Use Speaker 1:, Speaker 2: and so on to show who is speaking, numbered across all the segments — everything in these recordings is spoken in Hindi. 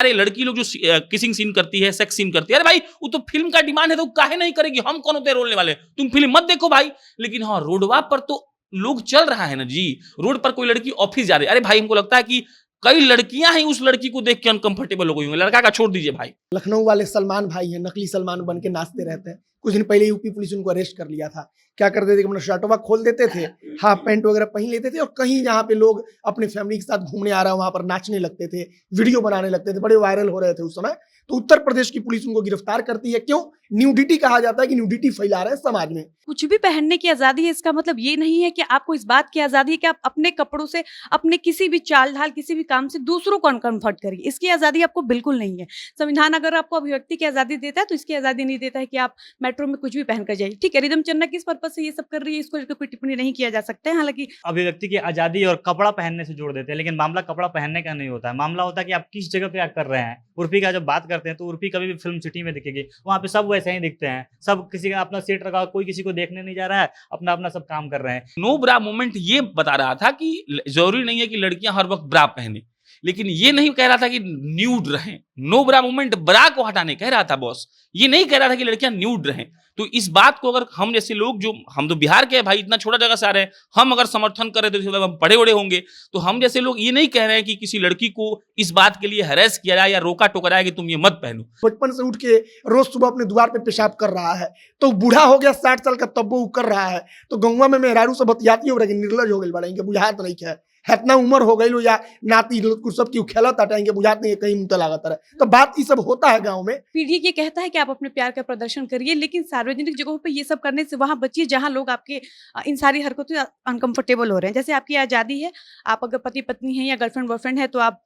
Speaker 1: अरे लड़की लोग जो किसिंग सीन करती है, सेक्स सीन करती है, अरे भाई वो तो फिल्म का डिमांड है, तो काहे नहीं करेगी? हम कौन होते हैं रोलने वाले? तुम फिल्म मत देखो भाई। लेकिन हाँ, रोडवा पर तो लोग चल रहा है ना जी। रोड पर कोई लड़की ऑफिस जा रही है, अरे भाई हमको लगता है कि कई लड़कियां ही उस लड़की को देख के अनकंफर्टेबल हो गई होंगी। लड़का का छोड़ दीजिए भाई।
Speaker 2: लखनऊ वाले सलमान भाई हैं, नकली सलमान बन के नाचते रहते हैं। कुछ दिन पहले यूपी पुलिस उनको अरेस्ट कर लिया था। क्या करते थे कि अपना शर्टवा खोल देते थे, हाफ पैंट वगैरह पहन लेते थे और कहीं जहाँ पे लोग अपने फैमिली के साथ घूमने आ रहा है वहां पर नाचने लगते थे, वीडियो बनाने लगते थे, बड़े वायरल हो रहे थे उस समय। तो उत्तर प्रदेश की पुलिस उनको गिरफ्तार करती है। क्यों? न्यूडिटी कहा जाता है कि न्यूडिटी फैला रहे हैं समाज में।
Speaker 3: कुछ भी पहनने की आजादी है, इसका मतलब ये नहीं है कि आपको इस बात की आजादी है कि आप अपने कपड़ों से, अपने किसी भी चाल ढाल, किसी भी काम से दूसरों को अनकंफर्ट करिए। इसकी आजादी आपको बिल्कुल नहीं है। संविधान अगर आपको अभिव्यक्ति की आजादी देता है तो इसकी आजादी नहीं देता है कि आप मेट्रो में कुछ भी पहनकर जाइए। ठीक है, रिदम चन्ना किस पर्पज से ये सब कर रही है, इसको लेकर कोई टिप्पणी नहीं किया जा सकता है। हालांकि
Speaker 4: अभिव्यक्ति की आजादी और कपड़ा पहनने से जोड़ देते हैं, लेकिन मामला कपड़ा पहनने का नहीं होता है। मामला होता है कि आप किस जगह पे आप कर रहे हैं। उर्फी का जब बात करते हैं तो उर्फी कभी भी फिल्म सिटी में दिखेगी, वहाँ पे सब वैसे ही दिखते हैं। सब किसी का अपना सीट रखा, कोई किसी को देखने नहीं जा रहा है, अपना अपना सब काम कर रहे हैं।
Speaker 1: नो ब्रा मूवमेंट ये बता रहा था कि जरूरी नहीं है कि लड़कियां हर वक्त ब्रा पहने, लेकिन ये नहीं कह रहा था कि न्यूड रहें। नो ब्रा मूवमेंट ब्रा को हटाने कह रहा था बॉस, ये नहीं कह रहा था कि लड़कियां न्यूड रहें। तो इस बात को अगर हम जैसे लोग, जो हम तो बिहार के भाई, इतना छोटा जगह से आ रहे हैं, हम अगर समर्थन कर रहे तो हम पढ़े ओढ़े होंगे। तो हम जैसे लोग ये नहीं कह रहे हैं कि किसी लड़की को इस बात के लिए हैरेस किया जाए या रोका टोका जाए कि तुम ये मत पहनो।
Speaker 2: बचपन से उठ के रोज सुबह अपने द्वार पे पेशाब कर रहा है, तो बूढ़ा हो गया 60 साल का तब वो कर रहा है। तो गौवा में मेहरारू से बतियाती हो रही, निर्लज हो गई बड़ा, इनके बुझात नहीं है। इतना उम्र हो गई लो या नाती सब की खेलत हटाएंगे, बुझात नहीं कहीं मुंह लागत रहे। तो बात ये सब होता है गाँव में।
Speaker 3: पीढ़ी ये कहता है कि आप अपने प्यार का प्रदर्शन करिए, लेकिन सार्वजनिक जगहों पे ये सब करने से वहां बचिए जहां लोग आपके इन सारी हरकतों से अनकंफर्टेबल हो रहे हैं। जैसे आपकी आजादी है, आप अगर पति पत्नी है या गर्लफ्रेंड बॉयफ्रेंड है तो आप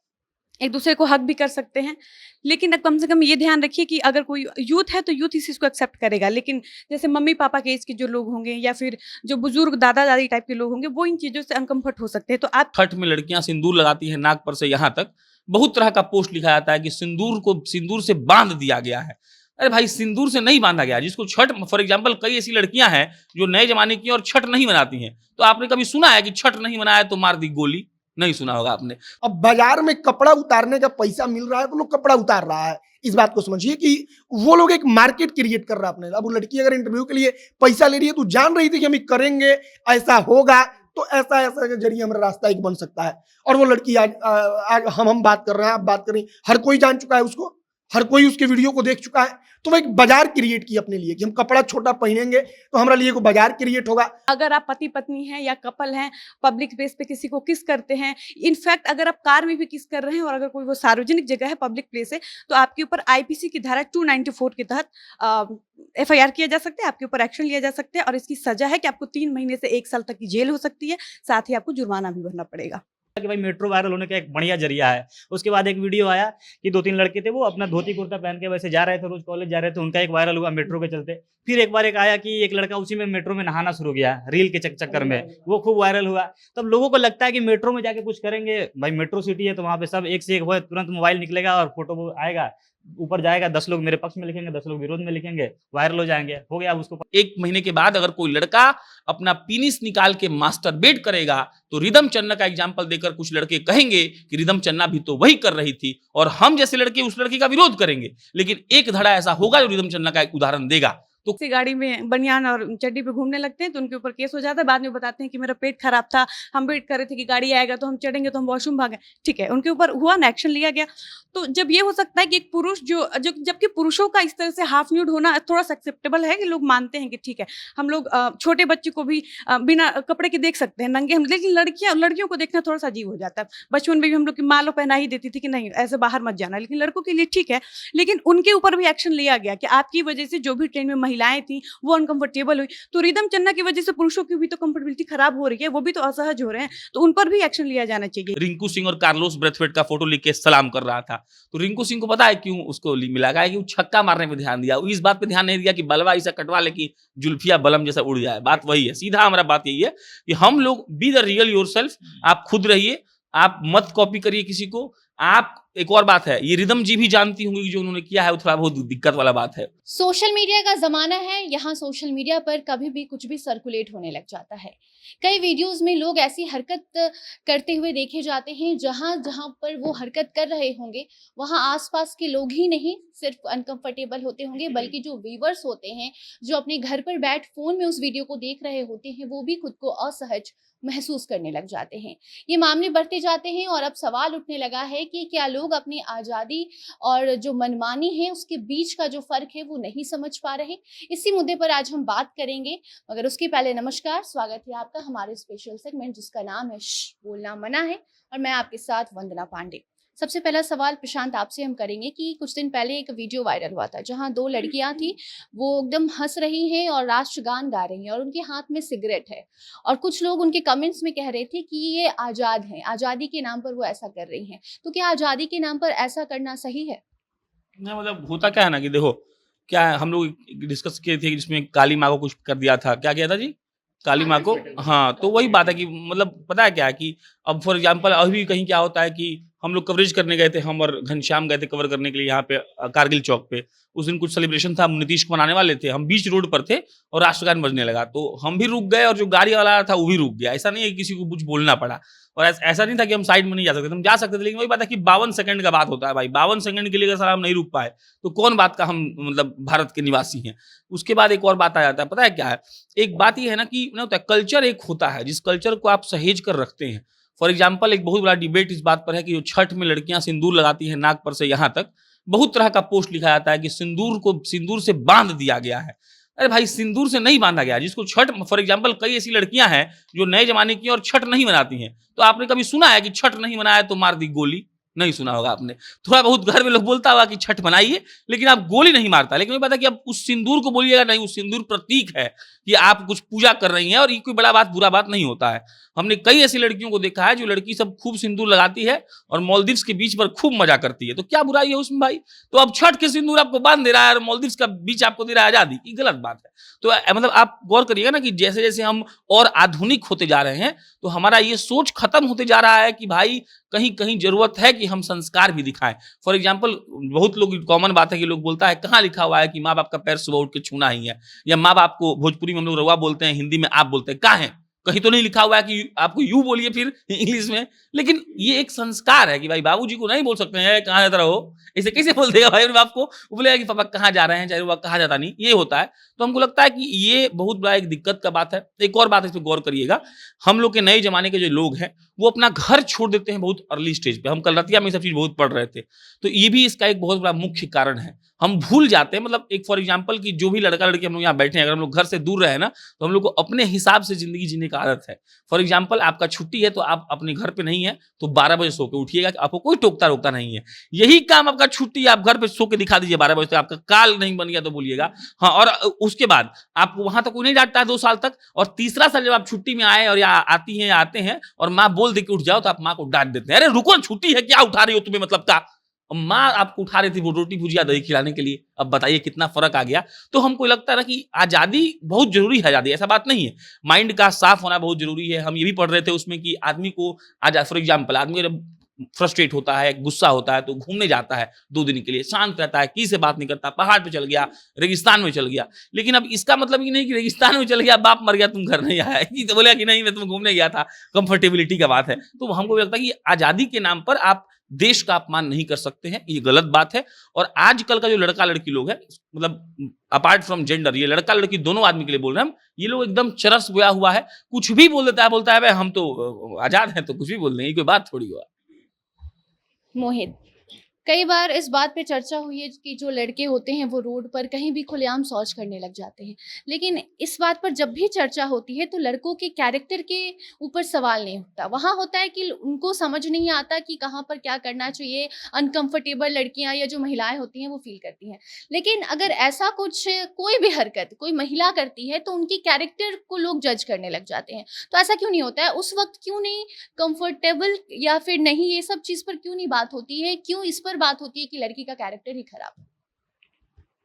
Speaker 3: एक दूसरे को हक भी कर सकते हैं, लेकिन कम से कम ये ध्यान रखिए कि अगर कोई यूथ है तो यूथ इस चीज़ को एक्सेप्ट करेगा। लेकिन जैसे मम्मी पापा के एज के जो लोग होंगे या फिर जो बुजुर्ग दादा दादी टाइप के लोग होंगे, वो इन चीज़ों से अनकंफर्ट हो सकते हैं। तो आप
Speaker 1: छठ में लड़कियां सिंदूर लगाती हैं नाक पर से यहाँ तक, बहुत तरह का पोस्ट लिखा जाता है कि सिंदूर को सिंदूर से बांध दिया गया है। अरे भाई, सिंदूर से नहीं बांधा गया। जिसको छठ, फॉर एग्जाम्पल, कई ऐसी लड़कियां हैं जो नए जमाने की और छठ नहीं मनाती हैं। तो आपने कभी सुना है कि छठ नहीं मनाया तो मार दी गोली? नहीं सुना होगा आपने।
Speaker 2: अब बाजार में कपड़ा उतारने का पैसा मिल रहा है तो लोग कपड़ा उतार रहा है। इस बात को समझिए कि वो लोग एक मार्केट क्रिएट कर रहा है अपने। अब वो लड़की अगर इंटरव्यू के लिए पैसा ले रही है तो जान रही थी कि हम करेंगे, ऐसा होगा, तो ऐसा ऐसा के जरिए हमारा रास्ता एक बन सकता है। और वो लड़की आज हम बात कर रहे हैं, आप बात कर रही, हर कोई जान चुका है उसको, हर कोई उसके वीडियो को देख चुका है। तो वो एक बाजार क्रिएट की अपने लिए कि हम कपड़ा छोटा पहनेंगे तो हमारे लिए कोई बाजार क्रिएट होगा।
Speaker 3: अगर आप पति पत्नी हैं या कपल हैं, पब्लिक प्लेस पे किसी को किस करते हैं, इनफैक्ट अगर आप कार में भी किस कर रहे हैं और अगर कोई वो सार्वजनिक जगह है, पब्लिक प्लेस है, तो आपके ऊपर आईपीसी की धारा 294 के तहत एफआईआर किया जा सकता है, आपके ऊपर एक्शन लिया जा सकता है और इसकी सजा है कि आपको 3 महीने से 1 साल तक की जेल हो सकती है, साथ ही आपको जुर्माना भी भरना पड़ेगा।
Speaker 4: कि भाई मेट्रो वायरल होने का एक बढ़िया जरिया है। उसके बाद एक वीडियो आया कि 2-3 लड़के थे, वो अपना धोती कुर्ता पहन के वैसे जा रहे थे, रोज कॉलेज जा रहे थे, उनका एक वायरल हुआ मेट्रो के चलते। फिर एक बार एक आया कि एक लड़का उसी में मेट्रो में नहाना शुरू किया रील के चक्कर में, वो खूब वायरल हुआ। तब लोगों को लगता है कि मेट्रो में जाके कुछ करेंगे, भाई मेट्रो सिटी है तो वहाँ पे सब एक से एक हो, तुरंत मोबाइल निकलेगा और फोटो आएगा, ऊपर जाएगा, 10 लोग मेरे पक्ष में लिखेंगे, 10 लोग विरोध में लिखेंगे, वायरल हो जाएंगे, हो गया। अब उसको
Speaker 1: 1 महीने के बाद अगर कोई लड़का अपना पीनिस निकाल के मास्टरबेट करेगा तो रिदम चन्ना का एग्जाम्पल देकर कुछ लड़के कहेंगे कि रिदम चन्ना भी तो वही कर रही थी, और हम जैसे लड़के उस लड़के का विरोध करेंगे। लेकिन एक धड़ा ऐसा होगा जो रिदम चन्ना का एक उदाहरण देगा। तो
Speaker 3: गाड़ी में बनियान और चड्डी पे घूमने लगते हैं तो उनके ऊपर केस हो जाता है। बाद में बताते हैं कि मेरा पेट खराब था, हम वेट कर रहे थे कि गाड़ी आएगा तो हम चढ़ेंगे तो हम वॉशरूम भागे। ठीक है, उनके ऊपर हुआ ना, एक्शन लिया गया। तो जब ये हो सकता है कि एक पुरुष जो जबकि पुरुषों का इस तरह से हाफ न्यूड होना थोड़ा सा एक्सेप्टेबल है कि लोग मानते हैं कि ठीक है, हम लोग छोटे बच्चे को भी बिना कपड़े के देख सकते हैं, नंगे हम। लेकिन लड़कियों को देखना थोड़ा सा अजीब हो जाता है। बचपन में भी हम लोग की माँ लोग पहना ही देती थी कि नहीं ऐसे बाहर मत जाना, लेकिन लड़कों के लिए ठीक है। लेकिन उनके ऊपर भी एक्शन लिया गया कि आपकी वजह से जो भी ट्रेन में महिलाएं थी वो अनकंफर्टेबल हुई। तो रिदम चन्ना की वजह से पुरुषों की भी तो कंफर्टेबिलिटी खराब हो रही है, वो भी तो असहज हो रहे हैं, तो उन पर भी एक्शन लिया जाना चाहिए।
Speaker 1: रिंकू सिंह और कार्लोस ब्रेथवेट का फोटो लिख के सलाम कर रहा था, तो रिंकू सिंह को पता है क्यों उसको मिला है कि वो छक्का मारने पे ध्यान दिया, वो इस बात पे ध्यान नहीं दिया कि बलवा ऐसा कटवा ले कि जुल्फिया बलम जैसा उड़ जाए। बात वही है, सीधा हमारा बात यही है कि हम लोग बी द रियल योरसेल्फ, आप खुद रहिए, आप मत कॉपी करिए किसी को, आप एक और बात है, ये रिदम जी भी जानती होंगी कि जो उन्होंने किया है वो थोड़ा बहुत दिक्कत वाला बात है।
Speaker 5: सोशल मीडिया का जमाना है, यहाँ सोशल मीडिया पर कभी भी कुछ भी सर्कुलेट होने लग जाता है। कई वीडियोस में लोग ऐसी हरकत करते हुए देखे जाते हैं जहाँ जहाँ पर वो हरकत कर रहे होंगे वहाँ आसपास के लोग ही नहीं सिर्फ अनकंफर्टेबल होते होंगे, बल्कि जो व्यूअर्स होते हैं, जो अपने घर पर बैठ फोन में उस वीडियो को देख रहे होते हैं, वो भी खुद को असहज महसूस करने लग जाते हैं। ये मामले बढ़ते जाते हैं और अब सवाल उठने लगा है कि क्या लोग अपनी आज़ादी और जो मनमानी है उसके बीच का जो फर्क है वो नहीं समझ पा रहे। इसी मुद्दे पर आज हम बात करेंगे, मगर उसके पहले नमस्कार, स्वागत है आपका हमारे स्पेशल सेगमेंट जिसका नाम है बोलना मना है, और मैं आपके साथ वंदना पांडे। सबसे पहला सवाल प्रशांत आपसे हम करेंगे कि कुछ दिन पहले एक वीडियो वायरल हुआ था जहां दो लड़कियां थी, वो एकदम हंस रही हैं और राष्ट्रगान गा रही हैं और उनके हाथ में सिगरेट है, और कुछ लोग उनके कमेंट्स में कह रहे थे कि ये आज़ाद हैं, आज़ादी के नाम पर वो ऐसा कर रही हैं। तो क्या आज़ादी के नाम पर ऐसा करना सही है?
Speaker 1: नहीं, मतलब होता क्या है ना कि देखो, क्या है, हम लोग डिस्कस किए थे कि जिसमें काली माँ को कुछ कर दिया था, क्या किया था जी? काली माँ को, हाँ, तो वही बात है कि मतलब पता है क्या है कि अब फॉर एग्जांपल अभी कहीं क्या होता है कि हम लोग कवरेज करने गए थे, हम और घनश्याम गए थे कवर करने के लिए यहाँ पे कारगिल चौक पे। उस दिन कुछ सेलिब्रेशन था, हम नीतीश को मनाने वाले थे, हम बीच रोड पर थे और राष्ट्रगान बजने लगा, तो हम भी रुक गए और जो गाड़ी वाला था वो भी रुक गया। ऐसा नहीं है कि किसी को कुछ बोलना पड़ा, और ऐसा नहीं था कि हम साइड में नहीं जा सकते, हम जा सकते थे, लेकिन वही बात है कि 52 सेकंड का बात होता है भाई, 52 सेकंड के लिए अगर सर हम नहीं रुक पाए तो कौन बात का हम मतलब भारत के निवासी हैं। उसके बाद एक और बात आ जाता है, पता है क्या है, एक बात ये है ना कि होता है कल्चर एक होता है जिस कल्चर को आप सहेज कर रखते हैं। फॉर एग्जाम्पल एक बहुत बड़ा डिबेट इस बात पर है कि जो छठ में लड़कियां सिंदूर लगाती हैं नाक पर से यहाँ तक, बहुत तरह का पोस्ट लिखा जाता है कि सिंदूर को सिंदूर से बांध दिया गया है। अरे भाई, सिंदूर से नहीं बांधा गया, जिसको छठ, फॉर एग्जांपल कई ऐसी लड़कियां हैं जो नए जमाने की और छठ नहीं मनाती हैं, तो आपने कभी सुना है कि छठ नहीं मनाया तो मार दी गोली? नहीं सुना होगा आपने। थोड़ा बहुत घर में लोग बोलता होगा कि छठ मनाइए, लेकिन आप गोली नहीं मारता। लेकिन पता कि अब उस सिंदूर को बोलिएगा नहीं, उस सिंदूर प्रतीक है कि आप कुछ पूजा कर रही हैं, और ये कोई बड़ा बात बुरा बात नहीं होता है। हमने कई ऐसी लड़कियों को देखा है जो लड़की सब खूब सिंदूर लगाती है और मालदीव्स के बीच पर खूब मजा करती है, तो क्या बुराई है उसमें भाई? तो अब छठ के सिंदूर आपको बांध दे रहा है और मालदीव्स का बीच आपको दे रहा है आजादी, ये गलत बात है। तो मतलब आप गौर करिएगा ना कि जैसे जैसे हम और आधुनिक होते जा रहे हैं तो हमारा ये सोच खत्म होते जा रहा है कि भाई कहीं कहीं जरूरत है कि हम संस्कार भी दिखाएं। फॉर एग्जाम्पल बहुत लोग, कॉमन बात है कि लोग बोलता है कहाँ लिखा हुआ है कि माँ बाप का पैर सुबह उठ के छूना ही है, या माँ बाप को भोजपुरी में हम लोग रवा बोलते हैं, हिंदी में आप बोलते हैं, कहाँ है? कहीं तो नहीं लिखा हुआ है कि आपको यू बोलिए फिर इंग्लिश में। लेकिन ये एक संस्कार है कि भाई बाबूजी को नहीं बोल सकते हैं कहाँ जाता रहो, ऐसे कैसे बोल देगा भाई बाप को? वो बोलेगा कि पापा कहाँ जा रहे हैं, चाहे वो कहाँ जाता नहीं, ये होता है। तो हमको लगता है कि ये बहुत बड़ा एक दिक्कत का बात है। एक और बात इस पर गौर करिएगा, हम लोग के नए जमाने के जो लोग हैं वो अपना घर छोड़ देते हैं बहुत अर्ली स्टेज पे। हम कल रतिया में सब चीज बहुत पढ़ रहे थे, तो ये भी इसका एक बहुत बड़ा मुख्य कारण है। हम भूल जाते हैं, मतलब एक फॉर एग्जांपल कि जो भी लड़का लड़की हम लोग यहाँ बैठे हैं, अगर हम लोग घर से दूर रहे ना तो हम लोग को अपने हिसाब से जिंदगी जीने का आदत है। फॉर एग्जांपल आपका छुट्टी है तो आप अपने घर पे नहीं है तो 12 बजे सो के उठिएगा, आपको कोई टोकता रोकता नहीं है। यही काम आपका छुट्टी, आप घर पे सो के दिखा दीजिए 12 बजे तक, आपका काल नहीं बन गया तो बोलिएगा हाँ। और उसके बाद आपको वहां तक कोई नहीं डांटता है 2 साल तक, और तीसरा साल जब आप छुट्टी में आए और या आती हैं या आते हैं और माँ बोल दे के उठ जाओ तो आप माँ को डांट देते हैं, अरे रुको छुट्टी है, क्या उठा रही हो तुम्हें मतलब का? माँ आपको उठा रही थी वो रोटी भुजिया दही खिलाने के लिए, अब बताइए कितना फर्क आ गया। तो हमको लगता है ना कि आजादी बहुत जरूरी है, आजादी ऐसा बात नहीं है, माइंड का साफ होना बहुत जरूरी है। हम ये भी पढ़ रहे थे उसमें कि आदमी को आज फॉर एग्जाम्पल आदमी जब फ्रस्ट्रेट होता है, गुस्सा होता है तो घूमने जाता है 2 दिन के लिए, शांत रहता है, किसी से बात नहीं करता, पहाड़ पे चल गया, रेगिस्तान में चल गया। लेकिन अब इसका मतलब ये नहीं कि रेगिस्तान में चल गया बाप मर गया तुम घर नहीं आया, तो बोला कि नहीं मैं तुम घूमने गया था, कंफर्टेबिलिटी का बात है। तो हमको लगता है कि आजादी के नाम पर आप देश का अपमान नहीं कर सकते हैं, ये गलत बात है। और आजकल का जो लड़का लड़की लोग हैं, मतलब अपार्ट फ्रॉम जेंडर, ये लड़का लड़की दोनों आदमी के लिए बोल रहे हैं हम, ये लोग एकदम चरस गोया हुआ है, कुछ भी बोल देता है, बोलता है भाई हम तो आजाद हैं तो कुछ भी बोल देंगे, कोई बात थोड़ी हुआ।
Speaker 5: मोहित, कई बार इस बात पे चर्चा हुई है कि जो लड़के होते हैं वो रोड पर कहीं भी खुलेआम शौच करने लग जाते हैं, लेकिन इस बात पर जब भी चर्चा होती है तो लड़कों के कैरेक्टर के ऊपर सवाल नहीं उठता। वहाँ होता है कि उनको समझ नहीं आता कि कहाँ पर क्या करना चाहिए, अनकंफर्टेबल लड़कियाँ या जो महिलाएं होती हैं वो फील करती हैं। लेकिन अगर ऐसा कुछ कोई भी हरकत कोई महिला करती है तो उनके कैरेक्टर को लोग जज करने लग जाते हैं। तो ऐसा क्यों नहीं होता है? उस वक्त क्यों नहीं कंफर्टेबल या फिर नहीं, ये सब चीज़ पर क्यों नहीं बात होती है? क्यों इस पर बात होती है कि लड़की का कैरेक्टर ही खराब है?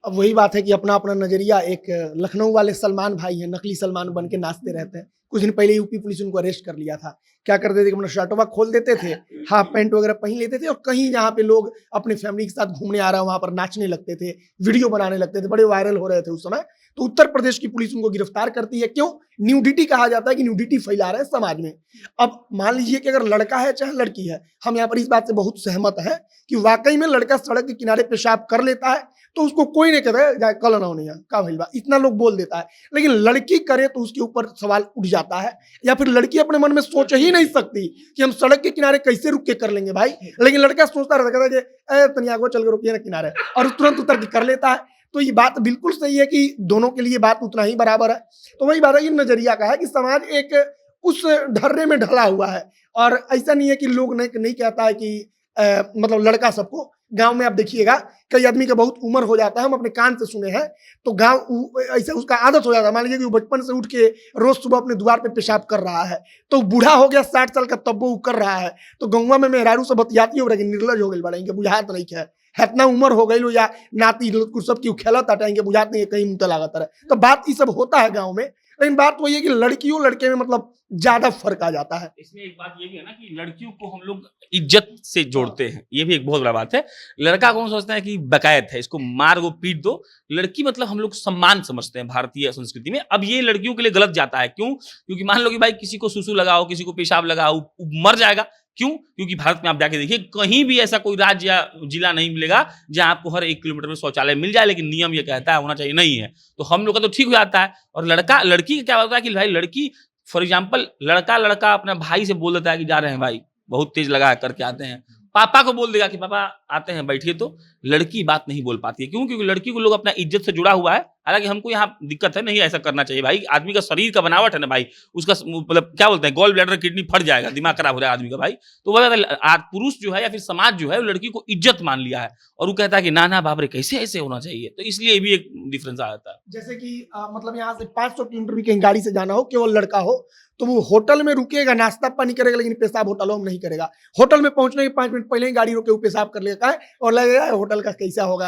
Speaker 2: अब वही बात है कि अपना अपना नजरिया, एक लखनऊ वाले सलमान भाई हैं, नकली सलमान बन के नाचते रहते हैं, कुछ दिन पहले यूपी पुलिस उनको अरेस्ट कर लिया था। क्या करते थे कि अपना शर्टवा खोल देते थे, हाफ पैंट वगैरह पहन लेते थे और कहीं जहाँ पे लोग अपने फैमिली के साथ घूमने आ रहे हैं वहां पर नाचने लगते थे, वीडियो बनाने लगते थे, बड़े वायरल हो रहे थे उस समय। तो उत्तर प्रदेश की पुलिस उनको गिरफ्तार करती है। क्यों? न्यूडिटी कहा जाता है कि न्यूडिटी फैला रहे हैं समाज में। अब मान लीजिए कि अगर लड़का है चाहे लड़की है, हम यहाँ पर इस बात से बहुत सहमत हैं कि वाकई में लड़का सड़क के किनारे पेशाब कर लेता है तो उसको कोई नहीं कहता है कल ना होने का भइल बा, इतना लोग बोल देता है। लेकिन लड़की करे तो उसके ऊपर सवाल उठ जाता है, या फिर लड़की अपने मन में सोच ही नहीं सकती कि हम सड़क के किनारे कैसे रुक के कर लेंगे भाई, लेकिन लड़का सोचता रहता है कि तनिया को चल के रुकिए ना किनारे, और तुरंत उतर के कर लेता है। तो ये बात बिल्कुल सही है कि दोनों के लिए बात उतना ही बराबर है। तो वही बात है कि नजरिया का है कि समाज एक उस ढर्रे में ढला हुआ है, और ऐसा नहीं है कि लोग नहीं कहता है कि मतलब लड़का सबको। गांव में आप देखिएगा कई आदमी का बहुत उम्र हो जाता है, हम अपने कान से सुने हैं, तो गांव ऐसा उसका आदत हो जाता है। मान लीजिए कि वो बचपन से उठ के रोज सुबह अपने द्वार पे पेशाब कर रहा है, तो बूढ़ा हो गया 60 साल का तब वो कर रहा है, तो गौवा में मेहरारू से बतियाती हो रही निर्लज हो गई बड़ा, इनके बुझात नहीं है इतना उम्र हो गई लो या नाती सब की खेलत आटाएंगे बुझात नहीं कहीं मुंह लागत रहे। तो बात ये सब होता है गाँव में, लेकिन बात वही है कि लड़कियों लड़के में मतलब ज्यादा फर्क आ जाता है।
Speaker 1: इसमें एक बात ये भी है ना कि लड़कियों को हम लोग इज्जत से जोड़ते हैं, ये भी एक बहुत बड़ा बात है। लड़का कौन सोचता है कि बकायत है, इसको मार वो पीट दो। लड़की मतलब हम लोग सम्मान समझते हैं भारतीय संस्कृति में। अब ये लड़कियों के लिए गलत जाता है। क्यों? क्योंकि मान लो कि भाई किसी को सुसु लगाओ, किसी को पेशाब लगाओ, मर जाएगा। क्यों? क्योंकि भारत में आप जाके देखिए कहीं भी ऐसा कोई राज्य या जिला नहीं मिलेगा जहां आपको हर 1 किलोमीटर में शौचालय मिल जाए, लेकिन नियम ये कहता है होना चाहिए, नहीं है। तो हम लोग का तो ठीक हो जाता है। और लड़का लड़की का क्या होता है कि भाई लड़की फॉर एग्जाम्पल लड़का अपने भाई से बोल देता है कि जा रहे हैं भाई, बहुत तेज लगा है करके आते हैं, पापा को बोल देगा कि पापा आते हैं बैठिए, तो लड़की बात नहीं बोल पाती है। क्यों? क्योंकि लड़की को लोग अपना इज्जत से जुड़ा हुआ है। हालांकि हमको यहाँ दिक्कत है, नहीं ऐसा करना चाहिए भाई। आदमी का शरीर का बनावट है ना भाई, उसका मतलब क्या बोलते हैं गॉल ब्लैडर किडनी फट जाएगा, दिमाग खराब हो जाएगा आदमी का भाई। तो वह पुरुष जो है या फिर समाज जो है वो लड़की को इज्जत मान लिया है, और वो कहता है कि ना बाप रे कैसे ऐसे होना चाहिए। तो इसलिए भी एक डिफरेंस आ जाता है।
Speaker 2: जैसे कि मतलब यहाँ से 500 किलोमीटर भी कहीं गाड़ी से जाना हो, केवल लड़का हो, तो वो होटल में रुकेगा, नाश्ता पानी करेगा, लेकिन पेशाब होटलों में नहीं करेगा। होटल में पहुंचने के 5 मिनट पहले ही गाड़ी रोके वो पेशाब कर लेगा और लगेगा होटल का कैसा होगा,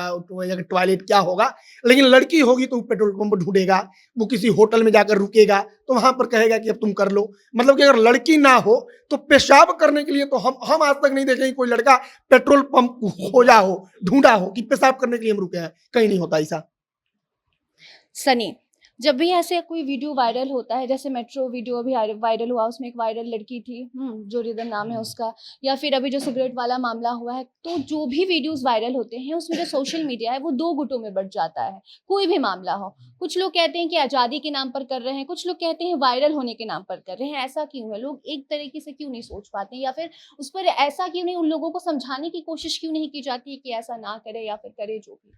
Speaker 2: टॉयलेट क्या होगा। लेकिन लड़की होगी तो पेट्रोल पंप ढूंढेगा, वो किसी होटल में जाकर रुकेगा तो वहां पर कहेगा कि अब तुम कर लो। मतलब कि अगर लड़की ना हो तो पेशाब करने के लिए तो हम आज तक नहीं देखे कोई लड़का पेट्रोल पंप खोजा हो, ढूंढा हो कि पेशाब करने के लिए हम रुके हैं, कहीं नहीं होता ऐसा।
Speaker 5: सनी, जब भी ऐसे कोई वीडियो वायरल होता है, जैसे मेट्रो वीडियो अभी वायरल हुआ, उसमें एक वायरल लड़की थी, जो रिदन नाम है उसका, या फिर अभी जो सिगरेट वाला मामला हुआ है, तो जो भी वीडियोस वायरल होते हैं उसमें जो सोशल मीडिया है वो 2 गुटों में बट जाता है। कोई भी मामला हो, कुछ लोग कहते हैं कि आज़ादी के नाम पर कर रहे हैं, कुछ लोग कहते हैं वायरल होने के नाम पर कर रहे हैं। ऐसा क्यों है? लोग एक तरीके से क्यों नहीं सोच पाते हैं, या फिर उस पर ऐसा क्यों नहीं, उन लोगों को समझाने की कोशिश क्यों नहीं की जाती है कि ऐसा ना करे या फिर करे जो भी?